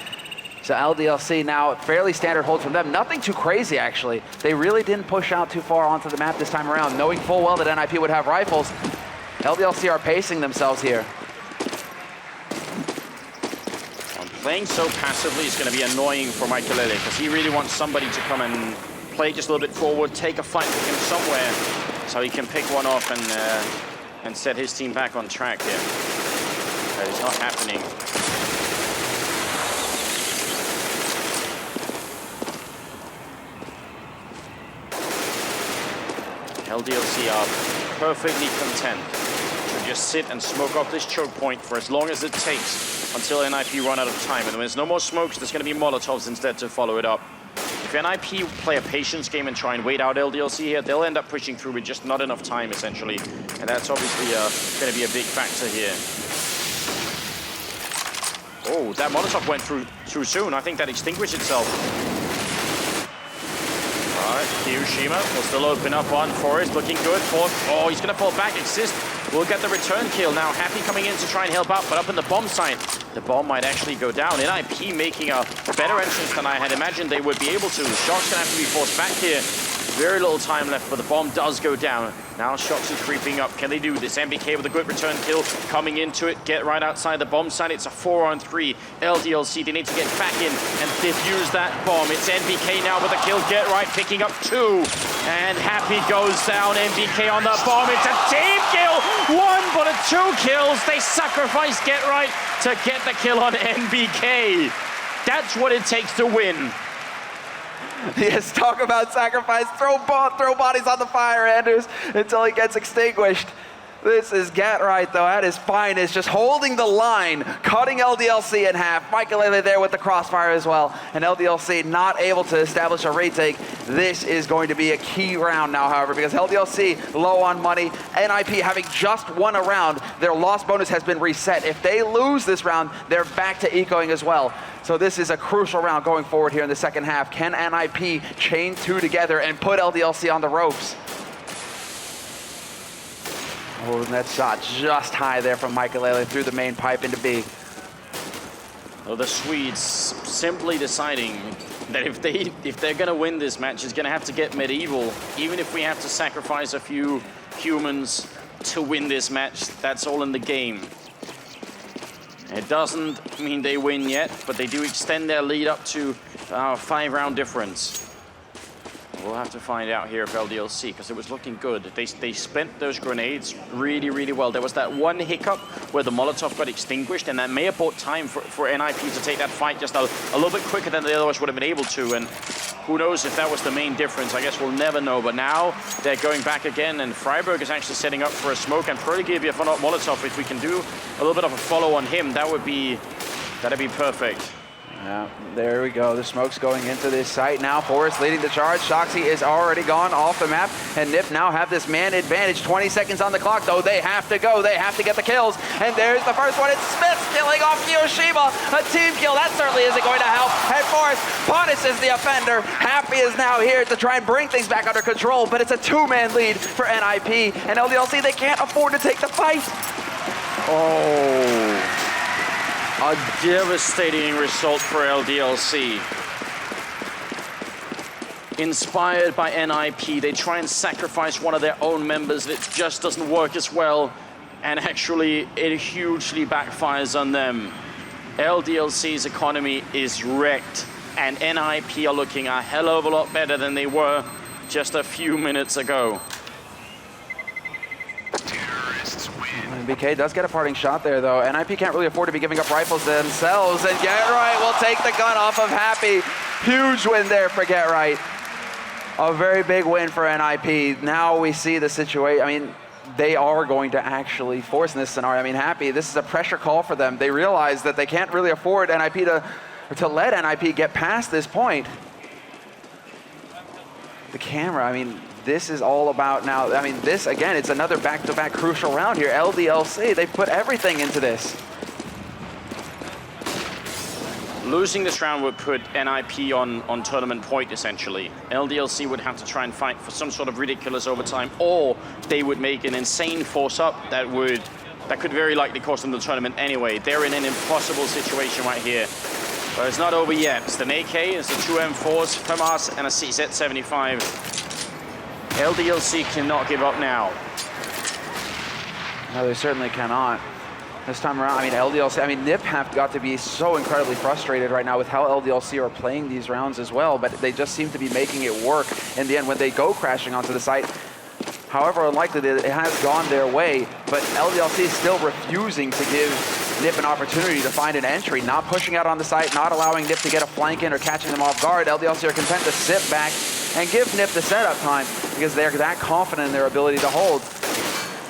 So LDLC now, fairly standard hold from them. Nothing too crazy, actually. They really didn't push out too far onto the map this time around, knowing full well that NIP would have rifles. LDLC are pacing themselves here. Playing so passively is going to be annoying for Michaelele, because he really wants somebody to come and play just a little bit forward, take a fight with him somewhere, so he can pick one off and set his team back on track here. That is not happening. LDLC are perfectly content to just sit and smoke off this choke point for as long as it takes until NIP run out of time. And when there's no more smokes, there's going to be Molotovs instead to follow it up. If NIP play a patience game and try and wait out LDLC here, they'll end up pushing through with just not enough time, essentially. And that's obviously going to be a big factor here. Oh, that Molotov went through too soon. I think that extinguished itself. Alright, Kyoshima will still open up on Forrest, looking good. Oh, he's going to fall back. Exist will get the return kill now. Happy coming in to try and help out, but up in the bomb site, the bomb might actually go down. NIP making a better entrance than I had imagined they would be able to. Shox going to have to be forced back here. Very little time left, but the bomb does go down. Now Shox is creeping up. Can they do this? MBK with a good return kill coming into it. Get right outside the bomb site. It's a 4-on-3. LDLC, they need to get back in and defuse that bomb. It's MBK now with a kill. Get right, picking up 2. And Happy goes down. MBK on the bomb. It's a team kill. 1, but 2 kills. They sacrifice Get right to get the kill on MBK. That's what it takes to win. Yes, talk about sacrifice. Throw bodies on the fire, Anders, until he gets extinguished. This is Get right, though, at his finest, just holding the line, cutting LDLC in half. Michaelele there with the crossfire as well, and LDLC not able to establish a retake. This is going to be a key round now, however, because LDLC low on money. NIP having just won a round, their loss bonus has been reset. If they lose this round, they're back to ecoing as well. So this is a crucial round going forward here in the second half. Can NIP chain 2 together and put LDLC on the ropes? Oh, and that shot just high there from Michaelele through the main pipe into B. Well, the Swedes simply deciding that if they're going to win this match, it's going to have to get medieval. Even if we have to sacrifice a few humans to win this match, that's all in the game. It doesn't mean they win yet, but they do extend their lead up to a 5-round difference. We'll have to find out here if LDLC, because it was looking good. They spent those grenades really, really well. There was that one hiccup where the Molotov got extinguished, and that may have bought time for NIP to take that fight just a little bit quicker than they otherwise would have been able to. And who knows if that was the main difference. I guess we'll never know. But now they're going back again, and Freiburg is actually setting up for a smoke. And probably give you a Molotov. If we can do a little bit of a follow on him, that'd be perfect. Yeah, there we go. The smoke's going into this site now. Forrest leading the charge. Shoxy is already gone off the map, and NIP now have this man advantage. 20 seconds on the clock, though. They have to go. They have to get the kills. And there's the first one. It's Smith killing off Kiyoshima. A team kill. That certainly isn't going to help. And Forrest punishes the offender. Happy is now here to try and bring things back under control, but it's a 2-man lead for NIP. And LDLC, they can't afford to take the fight. Oh. A devastating result for LDLC. Inspired by NIP, they try and sacrifice one of their own members. It just doesn't work as well, and actually it hugely backfires on them. LDLC's economy is wrecked, and NIP are looking a hell of a lot better than they were just a few minutes ago. BK does get a parting shot there, though. NIP can't really afford to be giving up rifles themselves, and Get Right will take the gun off of Happy. Huge win there for Get Right. A very big win for NIP. Now we see the situation. I mean, they are going to actually force in this scenario. I mean, Happy, this is a pressure call for them. They realize that they can't really afford NIP to let NIP get past this point. The camera, I mean, this is all about now. I mean, this, again, it's another back-to-back crucial round here. LDLC, they put everything into this. Losing this round would put NIP on tournament point, essentially. LDLC would have to try and fight for some sort of ridiculous overtime, or they would make an insane force-up that could very likely cost them the tournament anyway. They're in an impossible situation right here. But it's not over yet. It's an AK, it's the 2 M4s, FAMAS, and a CZ75. LDLC cannot give up now. No, they certainly cannot. This time around, I mean, LDLC, I mean, NIP have got to be so incredibly frustrated right now with how LDLC are playing these rounds as well, but they just seem to be making it work in the end when they go crashing onto the site. However unlikely that it has gone their way, but LDLC is still refusing to give NIP an opportunity to find an entry, not pushing out on the site, not allowing NIP to get a flank in or catching them off guard. LDLC are content to sit back and give NIP the setup time because they're that confident in their ability to hold.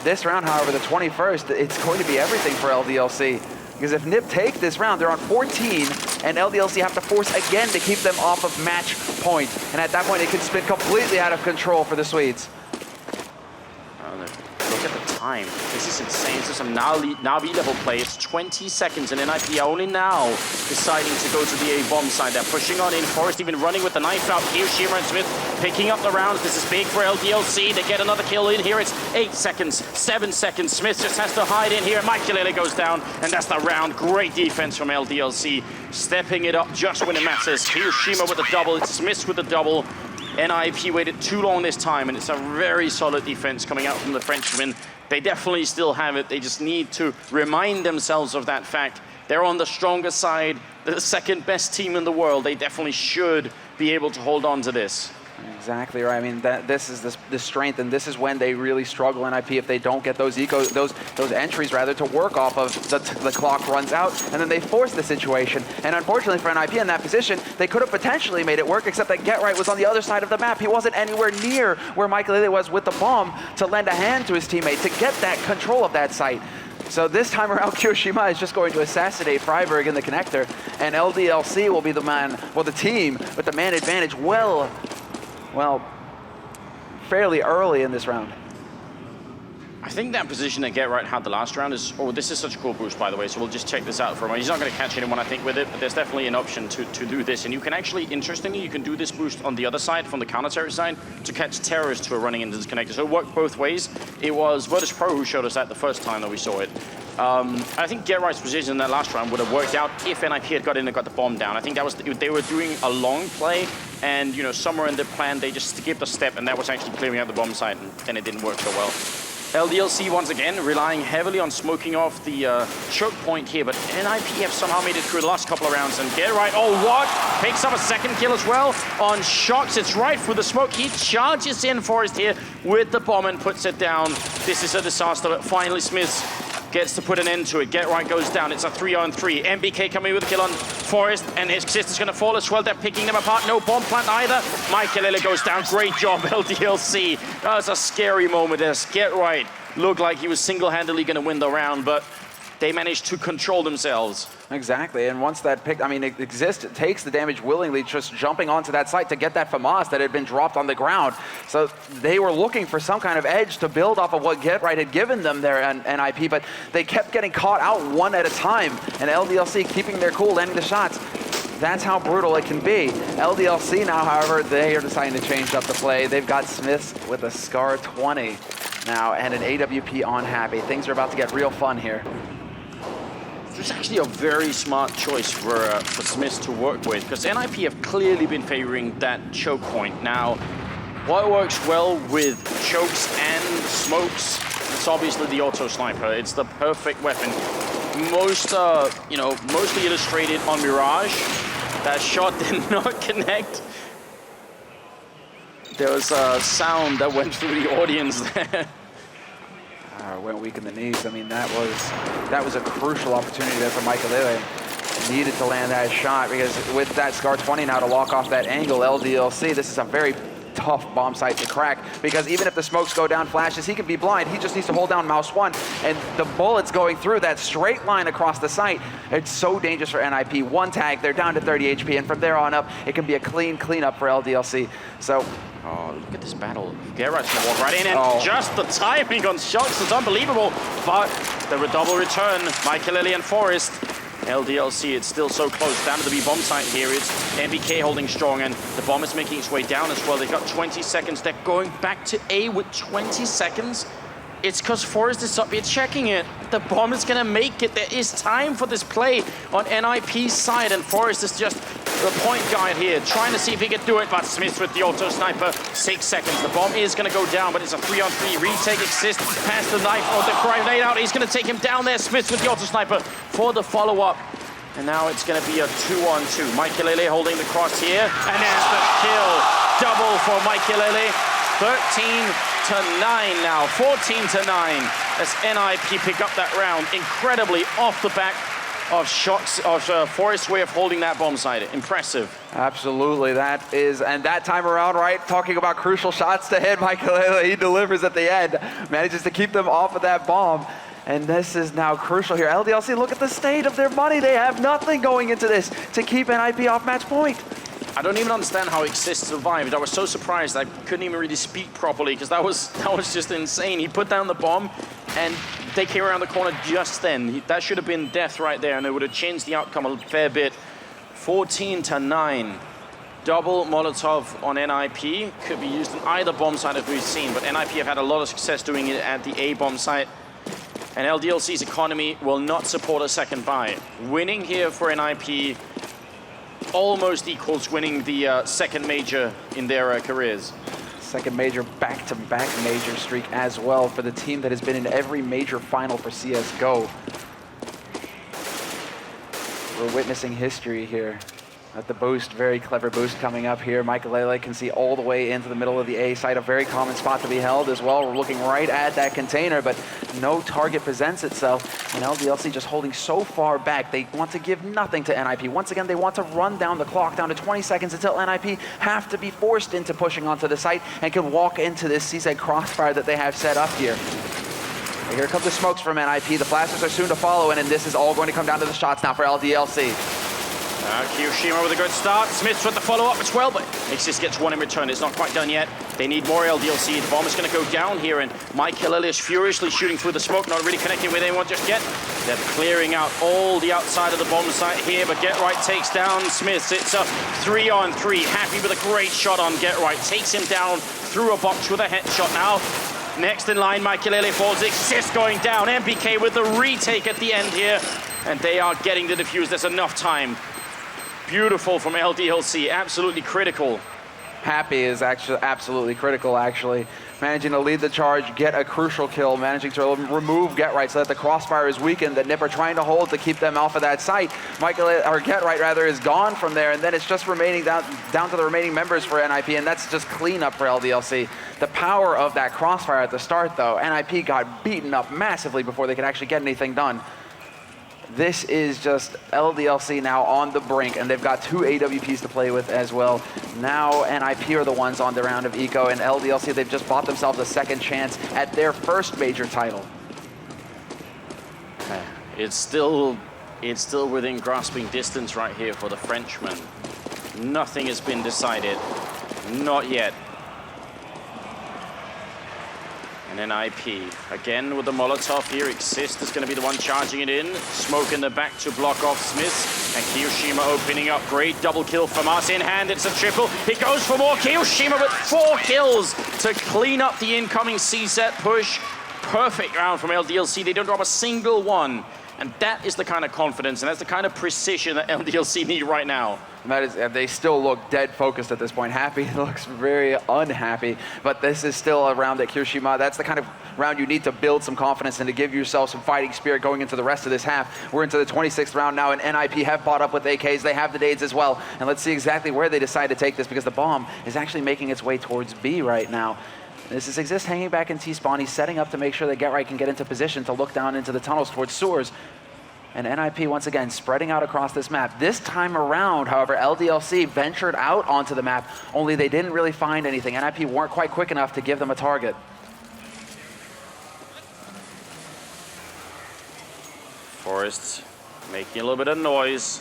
This round, however, the 21st, it's going to be everything for LDLC. Because if NIP take this round, they're on 14, and LDLC have to force again to keep them off of match point. And at that point, it can spin completely out of control for the Swedes. Look at the time. This is insane. This is some Navi level play. It's 20 seconds, and NIP are only now deciding to go to the A-bomb side. They're pushing on in. Forrest even running with the knife out. Kiyoshima and Smith picking up the rounds. This is big for LDLC. They get another kill in here. It's 8 seconds, 7 seconds. Smith just has to hide in here. Makulele goes down, and that's the round. Great defense from LDLC. Stepping it up just when it matters. Kiyoshima with the double. It's Smith with the double. NIP waited too long this time, and it's a very solid defense coming out from the Frenchmen. They definitely still have it. They just need to remind themselves of that fact. They're on the stronger side. They're the second best team in the world. They definitely should be able to hold on to this. Exactly right. I mean, this is the strength, and this is when they really struggle. NIP if they don't get those entries rather to work off of. The clock runs out, and then they force the situation. And unfortunately for NIP in that position, they could have potentially made it work, except that Get Right was on the other side of the map. He wasn't anywhere near where Makulele was with the bomb to lend a hand to his teammate to get that control of that site. So this time around, Kiyoshima is just going to assassinate Freiburg in the connector, and LDLC will be the the team with the man advantage fairly early in this round. I think that position that Get Right had the last round is, oh, this is such a cool boost, by the way, so we'll just check this out for a moment. He's not going to catch anyone, I think, with it, but there's definitely an option to do this. And you can actually, interestingly, you can do this boost on the other side, from the counter-terror side, to catch terrorists who are running into this connector. So it worked both ways. It was Virtus Pro who showed us that the first time that we saw it. I think Get Right's position in that last round would have worked out if NIP had got in and got the bomb down. I think that was, they were doing a long play, and somewhere in the plan, they just skipped a step, and that was actually clearing out the bomb site, and it didn't work so well. LDLC once again relying heavily on smoking off the choke point here, but NIP have somehow made it through the last couple of rounds. And Get Right, oh what? Picks up a second kill as well on Shox. It's right through the smoke. He charges in Forest here with the bomb and puts it down. This is a disaster, but finally Smiths gets to put an end to it. Get Right goes down. It's a 3-on-3. MBK coming with a kill on Forest, and his sister's going to fall as well. They're picking them apart. No bomb plant either. Michael goes down. Great job, LDLC. That was a scary moment as Get Right looked like he was single-handedly going to win the round, but they managed to control themselves. Exactly, and once that pick, I mean, it exists, it takes the damage willingly, just jumping onto that site to get that FAMAS that had been dropped on the ground. So they were looking for some kind of edge to build off of what Get Right had given them there in NIP, but they kept getting caught out one at a time, and LDLC keeping their cool, landing the shots. That's how brutal it can be. LDLC now, however, they are deciding to change up the play. They've got Smiths with a Scar 20 now and an AWP on Happy. Things are about to get real fun here. It's actually a very smart choice for Smiths to work with, because NIP have clearly been favoring that choke point. Now, what works well with chokes and smokes, it's obviously the auto sniper. It's the perfect weapon. Mostly illustrated on Mirage. That shot did not connect. There was a sound that went through the audience there. Went weak in the knees. I mean, that was a crucial opportunity there for Michael Lele. Needed to land that shot, because with that Scar 20 now to lock off that angle, LDLC, this is a very tough bomb site to crack, because even if the smokes go down, flashes, he can be blind. He just needs to hold down mouse 1, and the bullets going through that straight line across the site, it's so dangerous for NIP. One tag, they're down to 30 HP, and from there on up, it can be a clean-up for LDLC. So, oh, look at this battle. Gerard's gonna walk right in, and just the timing on shots is unbelievable. But the double return, Michael Lele and Forest. LDLC, it's still so close. Down to the B bomb site here. It's MBK holding strong, and the bomb is making its way down as well. They've got 20 seconds. They're going back to A with 20 seconds. It's because Forest is up here checking it. The bomb is going to make it. There is time for this play on NIP's side, and Forest is just the point guard here, trying to see if he can do it, but Smith with the auto sniper, 6 seconds. The bomb is going to go down, but it's a 3-on-3. Retake exists, pass the knife, or the grenade out. He's going to take him down there. Smith with the auto sniper for the follow-up. And now it's going to be a 2-on-2. Michael Lele holding the cross here, and there's the kill. Double for Michael Lele. 13-9 now, 14-9 as NIP pick up that round incredibly off the back of shots of Forest's way of holding that bomb site. Impressive. Absolutely, that is, and that time around, right, talking about crucial shots to hit, Michael Lele, he delivers at the end, manages to keep them off of that bomb. And this is now crucial here. LDLC, look at the state of their money. They have nothing going into this to keep NIP off match point. I don't even understand how Exist survived. I was so surprised I couldn't even really speak properly, because that was just insane. He put down the bomb, and they came around the corner just then. That should have been death right there, and it would have changed the outcome a fair bit. 14-9. Double Molotov on NIP. Could be used on either bomb site as we've seen, but NIP have had a lot of success doing it at the A bomb site. And LDLC's economy will not support a second buy. Winning here for NIP almost equals winning the second major in their careers. Second major, back-to-back major streak as well for the team that has been in every major final for CSGO. We're witnessing history here. At the boost, very clever boost coming up here. Michael Lele can see all the way into the middle of the A site, a very common spot to be held as well. We're looking right at that container, but no target presents itself. And LDLC just holding so far back. They want to give nothing to NIP. Once again, they want to run down the clock down to 20 seconds until NIP have to be forced into pushing onto the site and can walk into this CZ crossfire that they have set up here. And here come the smokes from NIP. The flashes are soon to follow, and this is all going to come down to the shots now for LDLC. Kyoshima with a good start. Smith's with the follow-up as well, but Nixis gets one in return. It's not quite done yet. They need more LDLC. The bomb is going to go down here, and Michael Ellis furiously shooting through the smoke, not really connecting with anyone just yet. They're clearing out all the outside of the bomb site here, but Get Right takes down Smiths. It's a 3-on-3. Happy with a great shot on Get Right. Takes him down through a box with a headshot now. Next in line, Michael falls. Exist going down. MBK with the retake at the end here, and they are getting the defuse. There's enough time. Beautiful from LDLC, absolutely critical. Happy is actually absolutely critical, actually. Managing to lead the charge, get a crucial kill, managing to remove Get Right so that the crossfire is weakened, that NIP are trying to hold to keep them off of that site. Get Right rather is gone from there, and then it's just remaining down to the remaining members for NIP, and that's just cleanup for LDLC. The power of that crossfire at the start, though, NIP got beaten up massively before they could actually get anything done. This is just LDLC now on the brink, and they've got 2 AWPs to play with as well. Now NIP are the ones on the round of eco, and LDLC, they've just bought themselves a second chance at their first major title. It's still within grasping distance right here for the Frenchman. Nothing has been decided, not yet. And NIP, again with the Molotov here. Exist is going to be the one charging it in. Smoke in the back to block off Smiths. And Kyoshima opening up. Great double kill from us in hand. It's a triple. He goes for more. Kyoshima with 4 kills to clean up the incoming C-set push. Perfect round from LDLC. They don't drop a single one. And that is the kind of confidence, and that's the kind of precision that LDLC need right now. And that is, they still look dead focused at this point. Happy looks very unhappy, but this is still a round at Kyoshima. That's the kind of round you need to build some confidence and to give yourself some fighting spirit going into the rest of this half. We're into the 26th round now, and NIP have bought up with AKs. They have the nades as well, and let's see exactly where they decide to take this, because the bomb is actually making its way towards B right now. This is Exist hanging back in T-spawn. He's setting up to make sure that Get Right can get into position to look down into the tunnels towards sewers. And NIP, once again, spreading out across this map. This time around, however, LDLC ventured out onto the map, only they didn't really find anything. NIP weren't quite quick enough to give them a target. Forrest making a little bit of noise,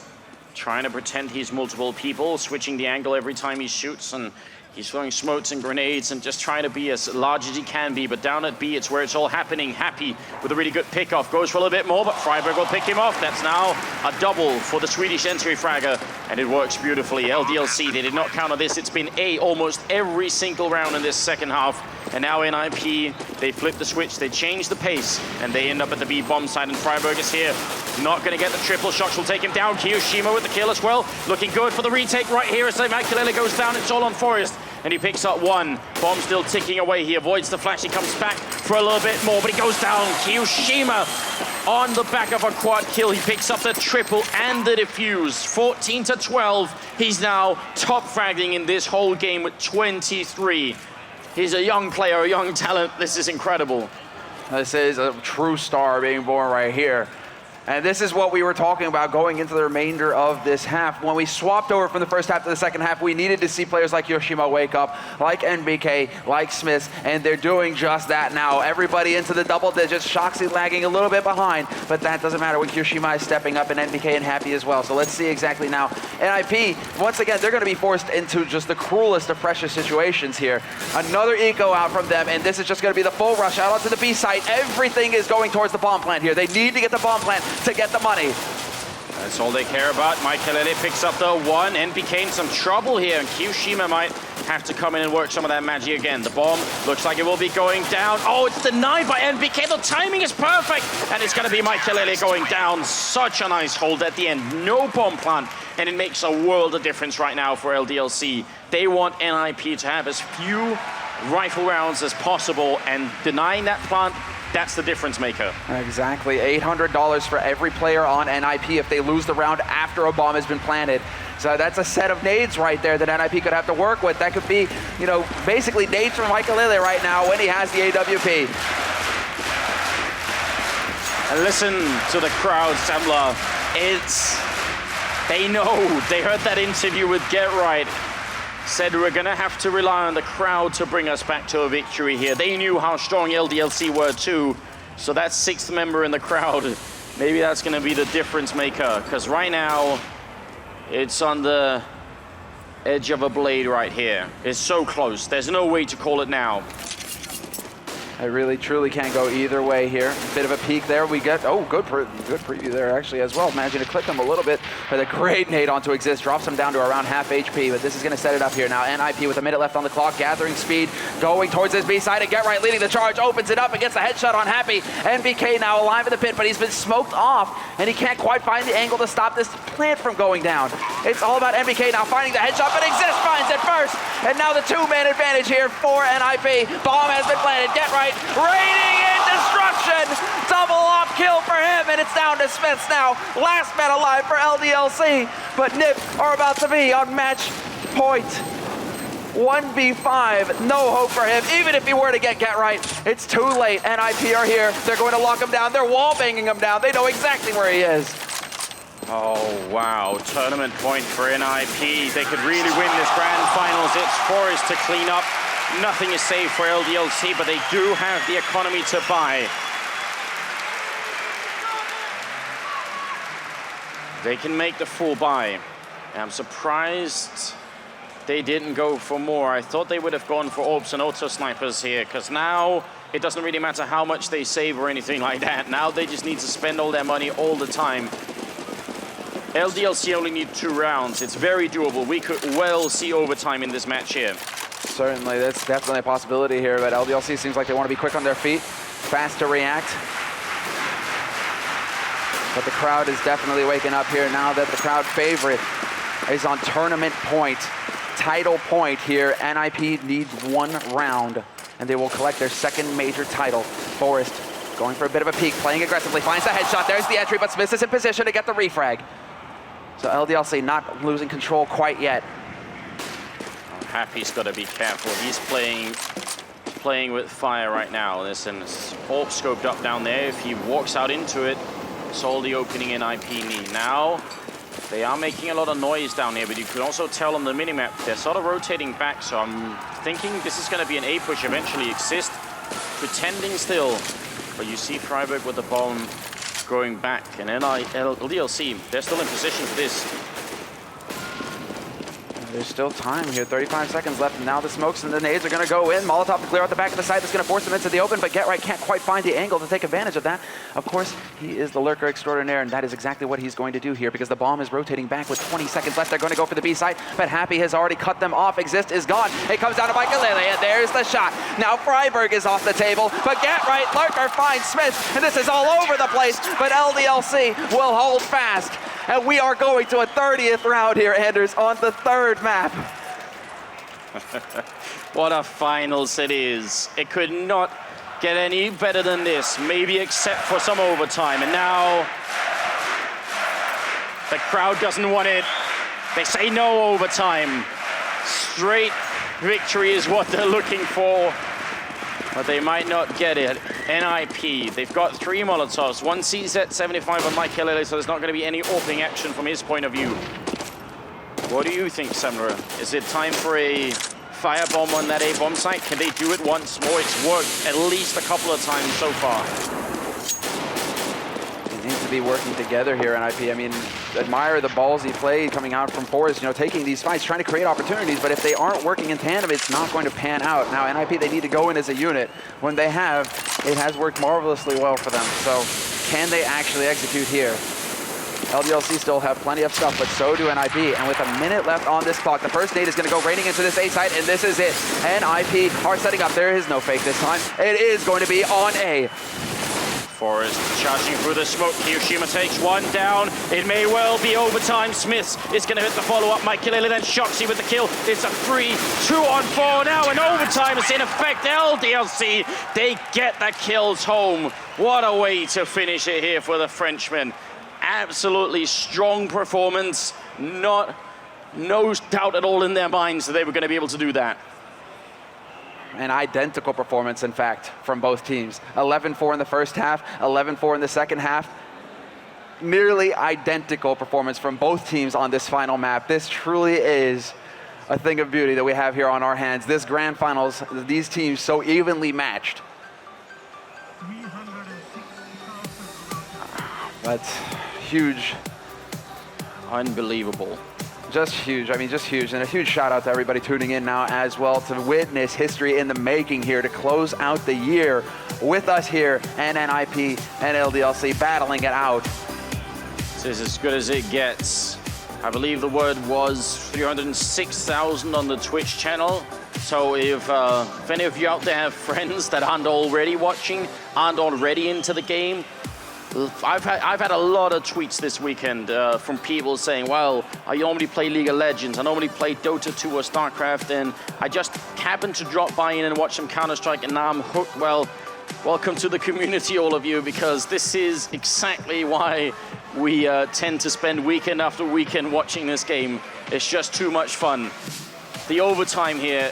trying to pretend he's multiple people, switching the angle every time he shoots, and he's throwing smokes and grenades and just trying to be as large as he can be. But down at B, it's where it's all happening. Happy with a really good pickoff. Goes for a little bit more, but Freiburg will pick him off. That's now a double for the Swedish entry fragger, and it works beautifully. LDLC, they did not counter this. It's been A almost every single round in this second half. And now NIP, they flip the switch, they change the pace, and they end up at the B bomb side, and Freiburg is here. Not going to get the triple shots, will take him down. Kyoshima with the kill as well. Looking good for the retake right here as Makulele goes down. It's all on Forrest, and he picks up one. Bomb still ticking away. He avoids the flash. He comes back for a little bit more, but he goes down. Kyoshima on the back of a quad kill. He picks up the triple and the defuse. 14-12. He's now top fragging in this whole game with 23. He's a young player, a young talent. This is incredible. This is a true star being born right here. And this is what we were talking about going into the remainder of this half. When we swapped over from the first half to the second half, we needed to see players like Kyoshima wake up, like NBK, like Smiths, and they're doing just that now. Everybody into the double digits, Shoxy lagging a little bit behind, but that doesn't matter when Kyoshima is stepping up and NBK and Happy as well. So let's see exactly now. NIP, once again, they're going to be forced into just the cruelest of pressure situations here. Another eco out from them, and this is just going to be the full rush out onto the B site. Everything is going towards the bomb plant here. They need to get the bomb plant to get the money. That's all they care about. Michael picks up the one. NBK in some trouble here, and Kyoshima might have to come in and work some of that magic again. The bomb looks like it will be going down. Oh, it's denied by NBK. The timing is perfect, and it's going to be Michael going down. Such a nice hold at the end. No bomb plant, and it makes a world of difference right now for LDLC. They want NIP to have as few rifle rounds as possible, and denying that plant, that's the difference maker. Exactly. $800 for every player on NIP if they lose the round after a bomb has been planted. So that's a set of nades right there that NIP could have to work with. That could be, you know, basically nades from Michael right now when he has the AWP. And listen to the crowd, Semler. They know. They heard that interview with Get Right. Said we're going to have to rely on the crowd to bring us back to a victory here. They knew how strong LDLC were too. So that 6th member in the crowd, maybe that's going to be the difference maker. Because right now, It's on the edge of a blade right here. It's so close. There's no way to call it now. I really, truly can't go either way here. Bit of a peek there. We get, oh, good preview there actually as well. Managing to click him a little bit for the great nade onto Exist. Drops him down to around half HP, but this is going to set it up here now. NIP with a minute left on the clock, gathering speed, going towards his B side, and Get Right leading the charge, opens it up and gets the headshot on Happy. NBK now alive in the pit, but he's been smoked off, and he can't quite find the angle to stop this plant from going down. It's all about NBK now finding the headshot, but Exist finds it first, and now the two-man advantage here for NIP. Bomb has been planted. Get Right raining in destruction. Double off kill for him, and it's down to Smiths now. Last man alive for LDLC, but NIP are about to be on match point. 1v5, no hope for him. Even if he were to get Right, it's too late. NIP are here. They're going to lock him down. They're wall banging him down. They know exactly where he is. Oh, wow. Tournament point for NIP. They could really win this grand finals. It's Forest to clean up. Nothing is safe for LDLC, but they do have the economy to buy. They can make the full buy. I'm surprised they didn't go for more. I thought they would have gone for orbs and auto snipers here, because now it doesn't really matter how much they save or anything like that. Now they just need to spend all their money all the time. LDLC only need 2 rounds. It's very doable. We could well see overtime in this match here. Certainly, that's definitely a possibility here, but LDLC seems like they want to be quick on their feet, fast to react. But the crowd is definitely waking up here now that the crowd favorite is on tournament point, title point here. NIP needs 1 round, and they will collect their 2nd major title. Forest going for a bit of a peek, playing aggressively, finds the headshot. There's the entry, but Smith is in position to get the refrag. So LDLC not losing control quite yet. Happy's got to be careful. He's playing with fire right now. Listen, AWP scoped up down there. If he walks out into it, it's all the opening NIP need. Now, they are making a lot of noise down here, but you can also tell on the minimap, they're sort of rotating back, so I'm thinking this is going to be an A push eventually. Exist, pretending still. But you see Freiburg with the bomb going back, and LDLC, they're still in position for this. There's still time here, 35 seconds left, and now the smokes and the nades are going to go in. Molotov to clear out the back of the site. That's going to force them into the open, but Get Right can't quite find the angle to take advantage of that. Of course, he is the lurker extraordinaire, and that is exactly what he's going to do here, because the bomb is rotating back with 20 seconds left. They're going to go for the B site, but Happy has already cut them off. Exist is gone. It comes down to Michaelele, and there's the shot. Now Freiburg is off the table, but Get Right, lurker finds Smith, and this is all over the place, but LDLC will hold fast. And we are going to a 30th round here, Anders, on the 3rd map. What a finals it is. It could not get any better than this, maybe except for some overtime. And now the crowd doesn't want it. They say no overtime. Straight victory is what they're looking for, but they might not get it. NIP, they've got 3 Molotovs, 1 CZ-75 on Michaelele, so there's not going to be any AWPing action from his point of view. What do you think, Semra? Is it time for a firebomb on that A-bomb site? Can they do it once more? It's worked at least a couple of times so far. They need to be working together here, NIP. I mean, admire the ballsy play coming out from Forest, you know, taking these fights, trying to create opportunities, but if they aren't working in tandem, it's not going to pan out. Now, NIP, they need to go in as a unit. When they have, it has worked marvelously well for them. So, can they actually execute here? LDLC still have plenty of stuff, but so do NIP. And with a minute left on this clock, the first nade is going to go raining into this A site, and this is it. NIP are setting up. There is no fake this time. It is going to be on A. Forest charging through the smoke. Hiroshima takes 1 down. It may well be overtime. Smiths is going to hit the follow-up. Michaelele then Shoxy with the kill. It's a 3-2-on-4 now, and overtime is in effect. LDLC, they get the kills home. What a way to finish it here for the Frenchmen. Absolutely strong performance. No doubt at all in their minds that they were going to be able to do that. An identical performance, in fact, from both teams. 11-4 in the first half, 11-4 in the second half. Nearly identical performance from both teams on this final map. This truly is a thing of beauty that we have here on our hands. This grand finals, these teams so evenly matched. That's huge. Unbelievable. Just huge. I mean, just huge. And a huge shout out to everybody tuning in now as well to witness history in the making here to close out the year with us here and NIP and LDLC battling it out. This is as good as it gets. I believe the word was 306,000 on the Twitch channel. So if any of you out there have friends that aren't already watching, aren't already into the game, I've had a lot of tweets this weekend from people saying, well, I normally play League of Legends, I normally play Dota 2 or StarCraft, and I just happened to drop by in and watch some Counter-Strike, and now I'm hooked. Well, welcome to the community, all of you, because this is exactly why we tend to spend weekend after weekend watching this game. It's just too much fun. The overtime here,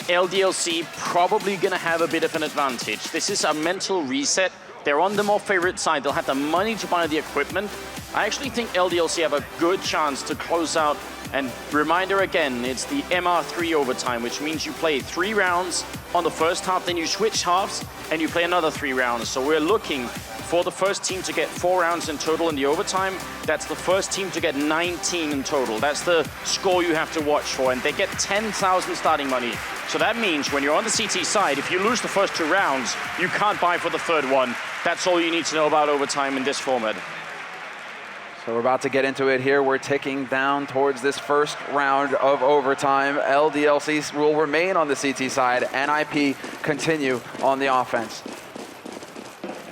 LDLC probably gonna have a bit of an advantage. This is a mental reset. They're on the more favorite side. They'll have the money to buy the equipment. I actually think LDLC have a good chance to close out. And reminder again, it's the MR3 overtime, which means you play 3 rounds on the first half, then you switch halves, and you play another 3 rounds. So we're looking for the first team to get 4 rounds in total in the overtime. That's the first team to get 19 in total. That's the score you have to watch for, and they get 10,000 starting money. So that means when you're on the CT side, if you lose the first 2 rounds, you can't buy for the third one. That's all you need to know about overtime in this format. So we're about to get into it here. We're ticking down towards this first round of overtime. LDLC will remain on the CT side. NIP continue on the offense.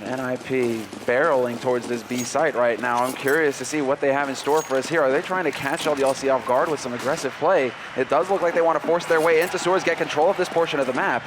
NIP barreling towards this B site right now. I'm curious to see what they have in store for us here. Are they trying to catch LDLC off guard with some aggressive play? It does look like they want to force their way into sewers, get control of this portion of the map.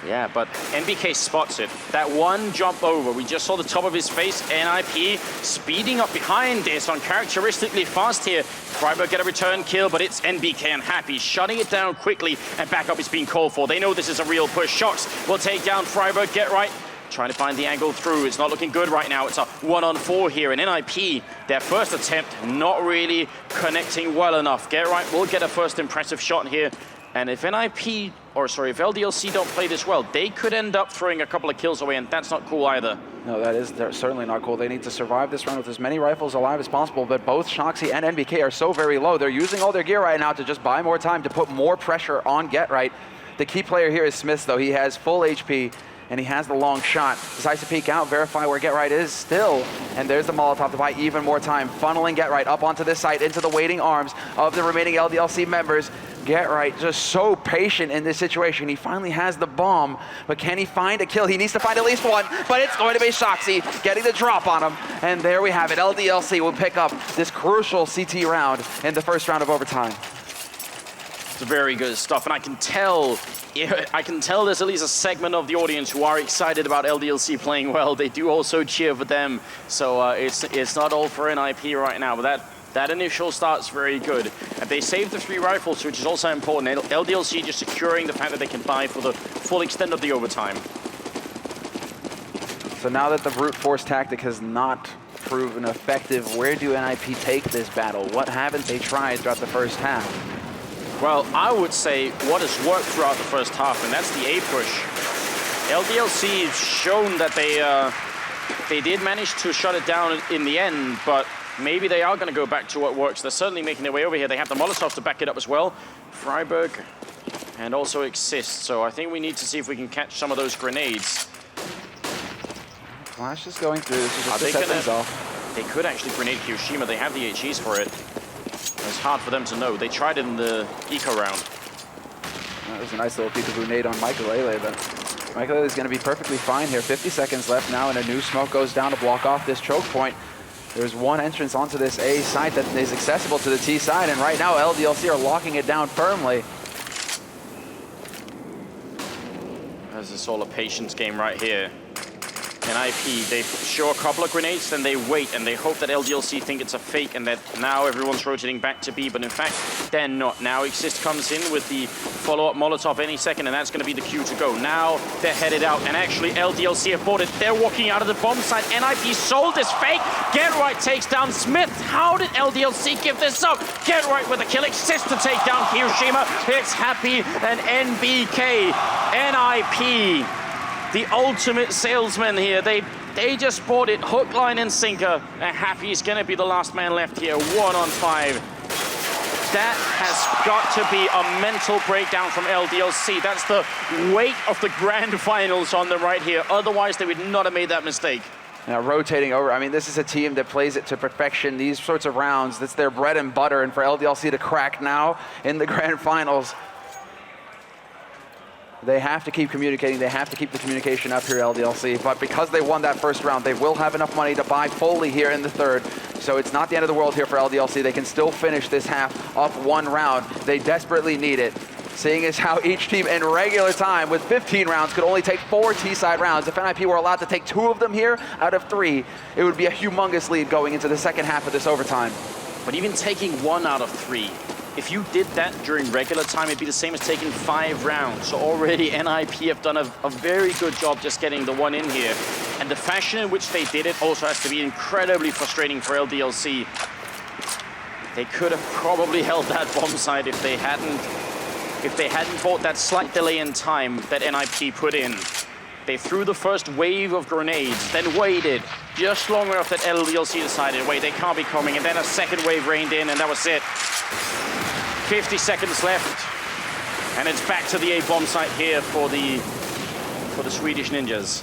Yeah, but NBK spots it. That one jump over, we just saw the top of his face. NIP speeding up behind this, uncharacteristically fast here. Freiburg get a return kill, but it's NBK and Happy shutting it down quickly, and backup is being called for. They know this is a real push. Shox will take down Freiburg, get right. Trying to find the angle through. It's not looking good right now. It's a 1-on-4 here. And NIP, their first attempt, not really connecting well enough. Get right will get a first impressive shot here. And if if LDLC don't play this well, they could end up throwing a couple of kills away, and that's not cool either. No, that is certainly not cool. They need to survive this round with as many rifles alive as possible, but both Shoxy and NBK are so very low. They're using all their gear right now to just buy more time, to put more pressure on Get Right. The key player here is Smith, though. He has full HP, and he has the long shot. Decides to peek out, verify where Get Right is still, and there's the Molotov to buy even more time, funneling Get Right up onto this site, into the waiting arms of the remaining LDLC members. Get Right just so patient in this situation. He finally has the bomb, but can he find a kill? He needs to find at least one, but it's going to be Shoxy getting the drop on him. And there we have it. LDLC will pick up this crucial CT round in the first round of overtime. It's very good stuff, and I can tell there's at least a segment of the audience who are excited about LDLC playing well. They do also cheer for them, so it's not all for NIP right now, but that initial start's very good. And they saved the 3 rifles, which is also important. LDLC just securing the fact that they can buy for the full extent of the overtime. So now that the brute force tactic has not proven effective, where do NIP take this battle? What haven't they tried throughout the first half? Well, I would say what has worked throughout the first half, and that's the A push. LDLC has shown that they did manage to shut it down in the end, but maybe they are going to go back to what works. They're certainly making their way over here. They have the Molotovs to back it up as well. Freiburg and also Exist. So I think we need to see if we can catch some of those grenades. Flash is going through. This is just to set things off. They could actually grenade Hiroshima. They have the HEs for it. It's hard for them to know. They tried it in the eco round. That was a nice little peekaboo nade on Michael, but Michael is going to be perfectly fine here. 50 seconds left now, and a new smoke goes down to block off this choke point. There's one entrance onto this A site that is accessible to the T side, and right now LDLC are locking it down firmly. This is all a patience game right here. NIP, they show a couple of grenades, then they wait, and they hope that LDLC think it's a fake, and that now everyone's rotating back to B, but in fact, they're not. Now Exist comes in with the follow-up Molotov any second, and that's going to be the cue to go. Now they're headed out, and actually LDLC have bought it. They're walking out of the bomb site. NIP sold this fake. Get Right takes down Smith. How did LDLC give this up? Get Right with a kill. Exist to take down Hiroshima. It's Happy and NBK. NIP. The ultimate salesman here. They just bought it hook, line, and sinker. And Happy is going to be the last man left here. 1-on-5. That has got to be a mental breakdown from LDLC. That's the weight of the grand finals on them right here. Otherwise, they would not have made that mistake. Now rotating over, I mean, this is a team that plays it to perfection. These sorts of rounds, that's their bread and butter. And for LDLC to crack now in the grand finals, they have to keep communicating. They have to keep the communication up here, LDLC. But because they won that first round, they will have enough money to buy fully here in the third. So it's not the end of the world here for LDLC. They can still finish this half up 1 round. They desperately need it. Seeing as how each team in regular time with 15 rounds could only take 4 T-side rounds. If NIP were allowed to take 2 of them here out of 3, it would be a humongous lead going into the second half of this overtime. But even taking 1 out of 3, if you did that during regular time, it'd be the same as taking 5 rounds. So already NIP have done a very good job just getting the 1 in here. And the fashion in which they did it also has to be incredibly frustrating for LDLC. They could have probably held that bomb site if they hadn't bought that slight delay in time that NIP put in. They threw the first wave of grenades, then waited just long enough that LDLC decided, wait, they can't be coming, and then a second wave rained in, and that was it. 50 seconds left, and it's back to the A bomb site here for the Swedish Ninjas.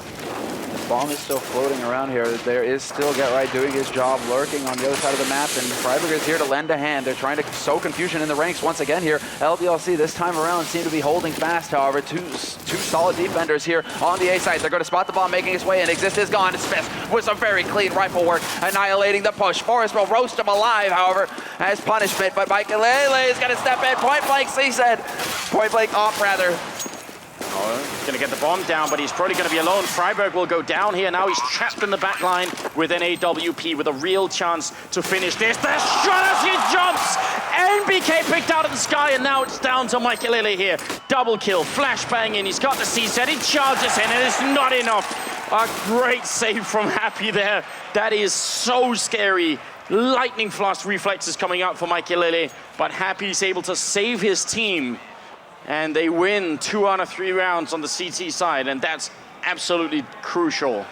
Bomb is still floating around here. There is still Get Right doing his job, lurking on the other side of the map, and Freiburg is here to lend a hand. They're trying to sow confusion in the ranks once again here. LDLC this time around seem to be holding fast, however. Two solid defenders here on the A side. They're going to spot the bomb making its way in. Exist is gone. Smith with some very clean rifle work, annihilating the push. Forrest will roast him alive, however, as punishment, but Mikelele is going to step in. Point blank, he said. Point blank off, rather. He's going to get the bomb down, but he's probably going to be alone. Freiburg will go down here. Now he's trapped in the back line with an AWP with a real chance to finish this. The shot as he jumps! NBK picked out of the sky, and now it's down to Mikelele here. Double kill, flashbang in. He's got the C-set. He charges in, and it's not enough. A great save from Happy there. That is so scary. Lightning fast reflexes coming out for Mikelele, but Happy's able to save his team. And they win 2 out of 3 rounds on the CT side, and that's absolutely crucial.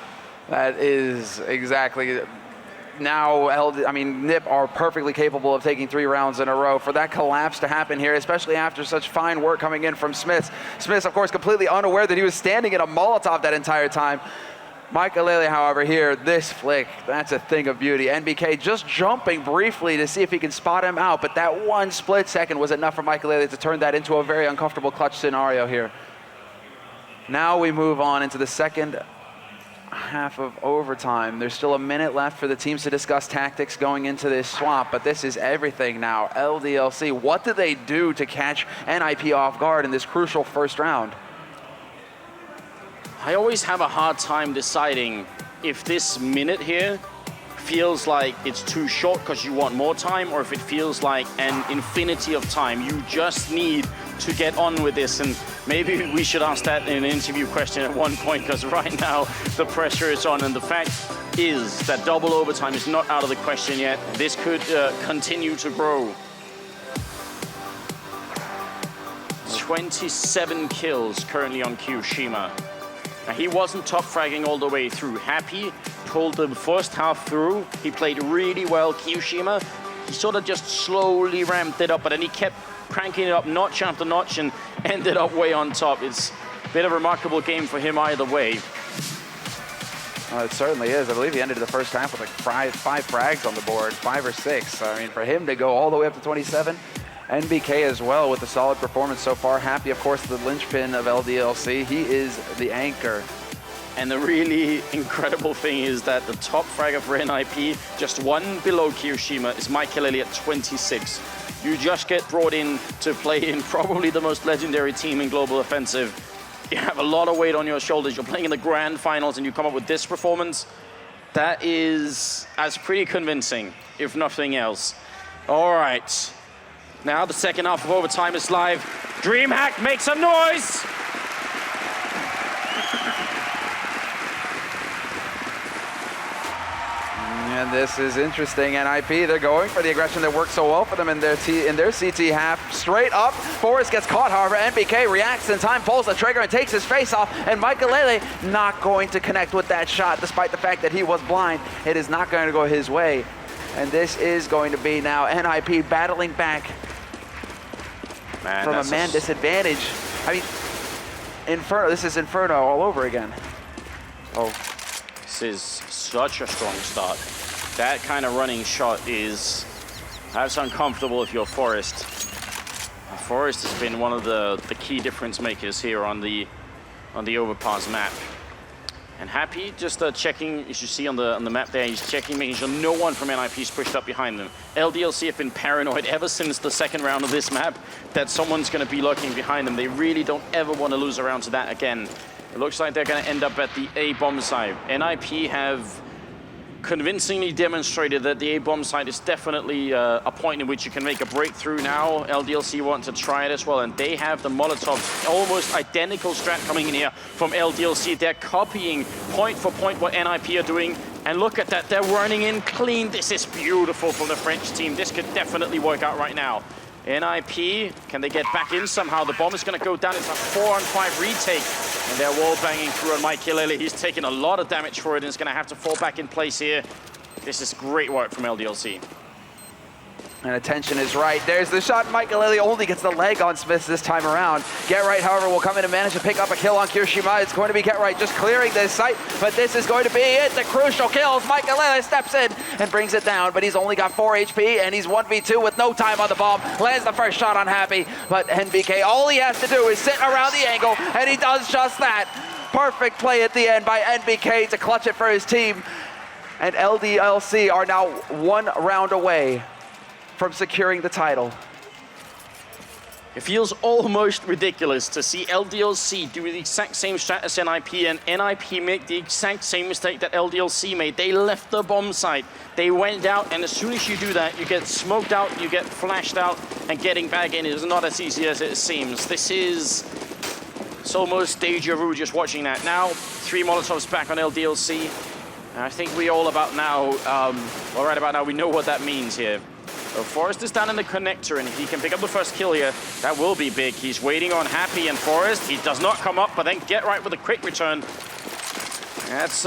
That is exactly. Now, NIP are perfectly capable of taking 3 rounds in a row. For that collapse to happen here, especially after such fine work coming in from Smith. Smith, of course, completely unaware that he was standing in a Molotov that entire time. Mikelele, however, here, this flick, that's a thing of beauty. NBK just jumping briefly to see if he can spot him out, but that 1 split second was enough for Mikelele to turn that into a very uncomfortable clutch scenario here. Now we move on into the second half of overtime. There's still a minute left for the teams to discuss tactics going into this swap, but this is everything now. LDLC, what do they do to catch NIP off guard in this crucial first round? I always have a hard time deciding if this minute here feels like it's too short because you want more time, or if it feels like an infinity of time. You just need to get on with this, and maybe we should ask that in an interview question at one point, because right now the pressure is on, and the fact is that double overtime is not out of the question yet. This could continue to grow. 27 kills currently on Kyoshima. Now, he wasn't top fragging all the way through. Happy pulled the first half through. He played really well. Kyoshima, he sort of just slowly ramped it up, but then he kept cranking it up notch after notch and ended up way on top. It's a bit of a remarkable game for him either way. Well, it certainly is. I believe he ended the first half with like five frags on the board, 5 or 6. I mean, for him to go all the way up to 27, NBK as well with a solid performance so far. Happy, of course, the linchpin of LDLC. He is the anchor. And the really incredible thing is that the top fragger for NIP, just 1 below Kyoshima, is Mikelele at 26. You just get brought in to play in probably the most legendary team in Global Offensive. You have a lot of weight on your shoulders. You're playing in the grand finals and you come up with this performance. That's pretty convincing, if nothing else. All right. Now the second half of overtime is live. Dreamhack, make some noise! And this is interesting. NIP, they're going for the aggression that worked so well for them in their CT half. Straight up, Forrest gets caught, however. NBK reacts in time, pulls the trigger and takes his face off. And Mikelele not going to connect with that shot, despite the fact that he was blind. It is not going to go his way. And this is going to be now NIP battling back Man, from a that's man disadvantage. I mean, Inferno, this is Inferno all over again. Oh, This is such a strong start. That kind of running shot is that's uncomfortable if you're Forest. Forest has been one of the key difference makers here on the overpass map. And Happy just checking, as you see on the map there, he's checking, making sure no one from NIP is pushed up behind them. LDLC have been paranoid ever since the second round of this map that someone's going to be lurking behind them. They really don't ever want to lose a round to that again. It looks like they're going to end up at the A bomb site. NIP have convincingly demonstrated that the A bomb site is definitely a point in which you can make a breakthrough now. LDLC want to try it as well, and they have the Molotovs, almost identical strat coming in here from LDLC. They're copying point for point what NIP are doing, and look at that, they're running in clean. This is beautiful from the French team. This could definitely work out right now. NIP, can they get back in somehow? The bomb is going to go down. It's a 4-on-5 retake. And they're wall banging through on Mike Hileli. He's taking a lot of damage for it and is going to have to fall back in place here. This is great work from LDLC. and attention is right. There's the shot. Mike Hileli only gets the leg on Smith this time around. Get Right, however, will come in and manage to pick up a kill on Kirishima. It's going to be Get Right just clearing this site, but this is going to be it. The crucial kills. Mike Hileli steps in and brings it down, but he's only got 4 HP, and he's 1v2 with no time on the bomb. Lands the first shot on Happy, but NBK, all he has to do is sit around the angle, and he does just that. Perfect play at the end by NBK to clutch it for his team. And LDLC are now 1 round away from securing the title. It feels almost ridiculous to see LDLC do the exact same strat as NIP, and NIP make the exact same mistake that LDLC made. They left the bomb site. They went out, and as soon as you do that, you get smoked out, you get flashed out, and getting back in is not as easy as it seems. This is... it's almost deja vu just watching that. Now, 3 Molotovs back on LDLC. And I think we all about now, well, right about now, we know what that means here. So Forrest is down in the connector, and if he can pick up the first kill here, that will be big. He's waiting on Happy and Forrest. He does not come up, but then Get Right with a quick return. That's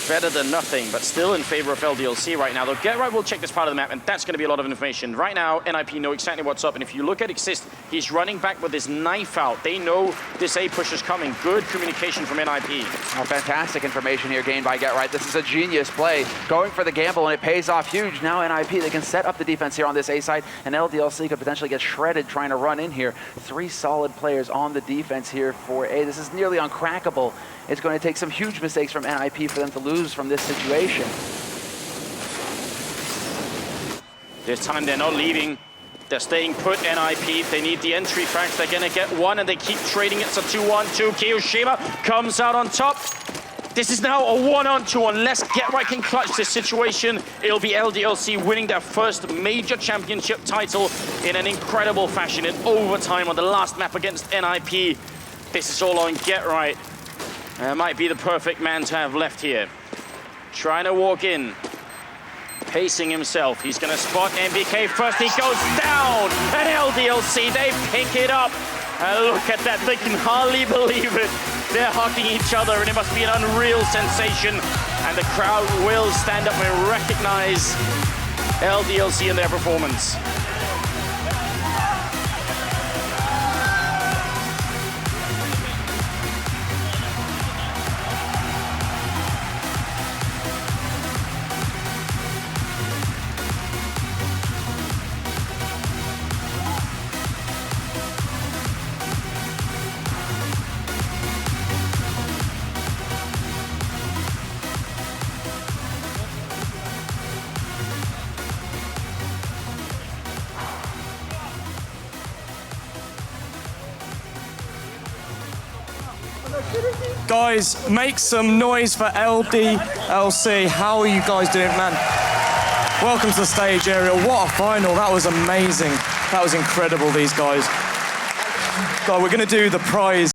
better than nothing, but still in favor of LDLC right now. Though Get Right will check this part of the map, and that's going to be a lot of information. Right now, NIP know exactly what's up, and if you look at Exist, he's running back with his knife out. They know this A push is coming. Good communication from NIP. Oh, fantastic information here gained by Get Right. This is a genius play. Going for the gamble, and it pays off huge. Now NIP, they can set up the defense here on this A side, and LDLC could potentially get shredded trying to run in here. 3 solid players on the defense here for A. This is nearly uncrackable. It's going to take some huge mistakes from NIP for them to lose from this situation. This time they're not leaving. They're staying put, NIP. They need the entry frags. They're going to get one, and they keep trading it. It's a 2-1-2. Kirishima comes out on top. This is now a 1-on-2. Unless Get Right can clutch this situation, it'll be LDLC winning their first major championship title in an incredible fashion in overtime on the last map against NIP. This is all on Get Right. Might be the perfect man to have left here. Trying to walk in. Pacing himself. He's going to spot NBK first. He goes down. And LDLC, they pick it up. And look at that. They can hardly believe it. They're hugging each other, and it must be an unreal sensation. And the crowd will stand up and recognize LDLC in their performance. Guys, make some noise for LDLC. How are you guys doing, man? Welcome to the stage, Ariel. What a final. That was amazing. That was incredible, these guys. God, we're going to do the prize.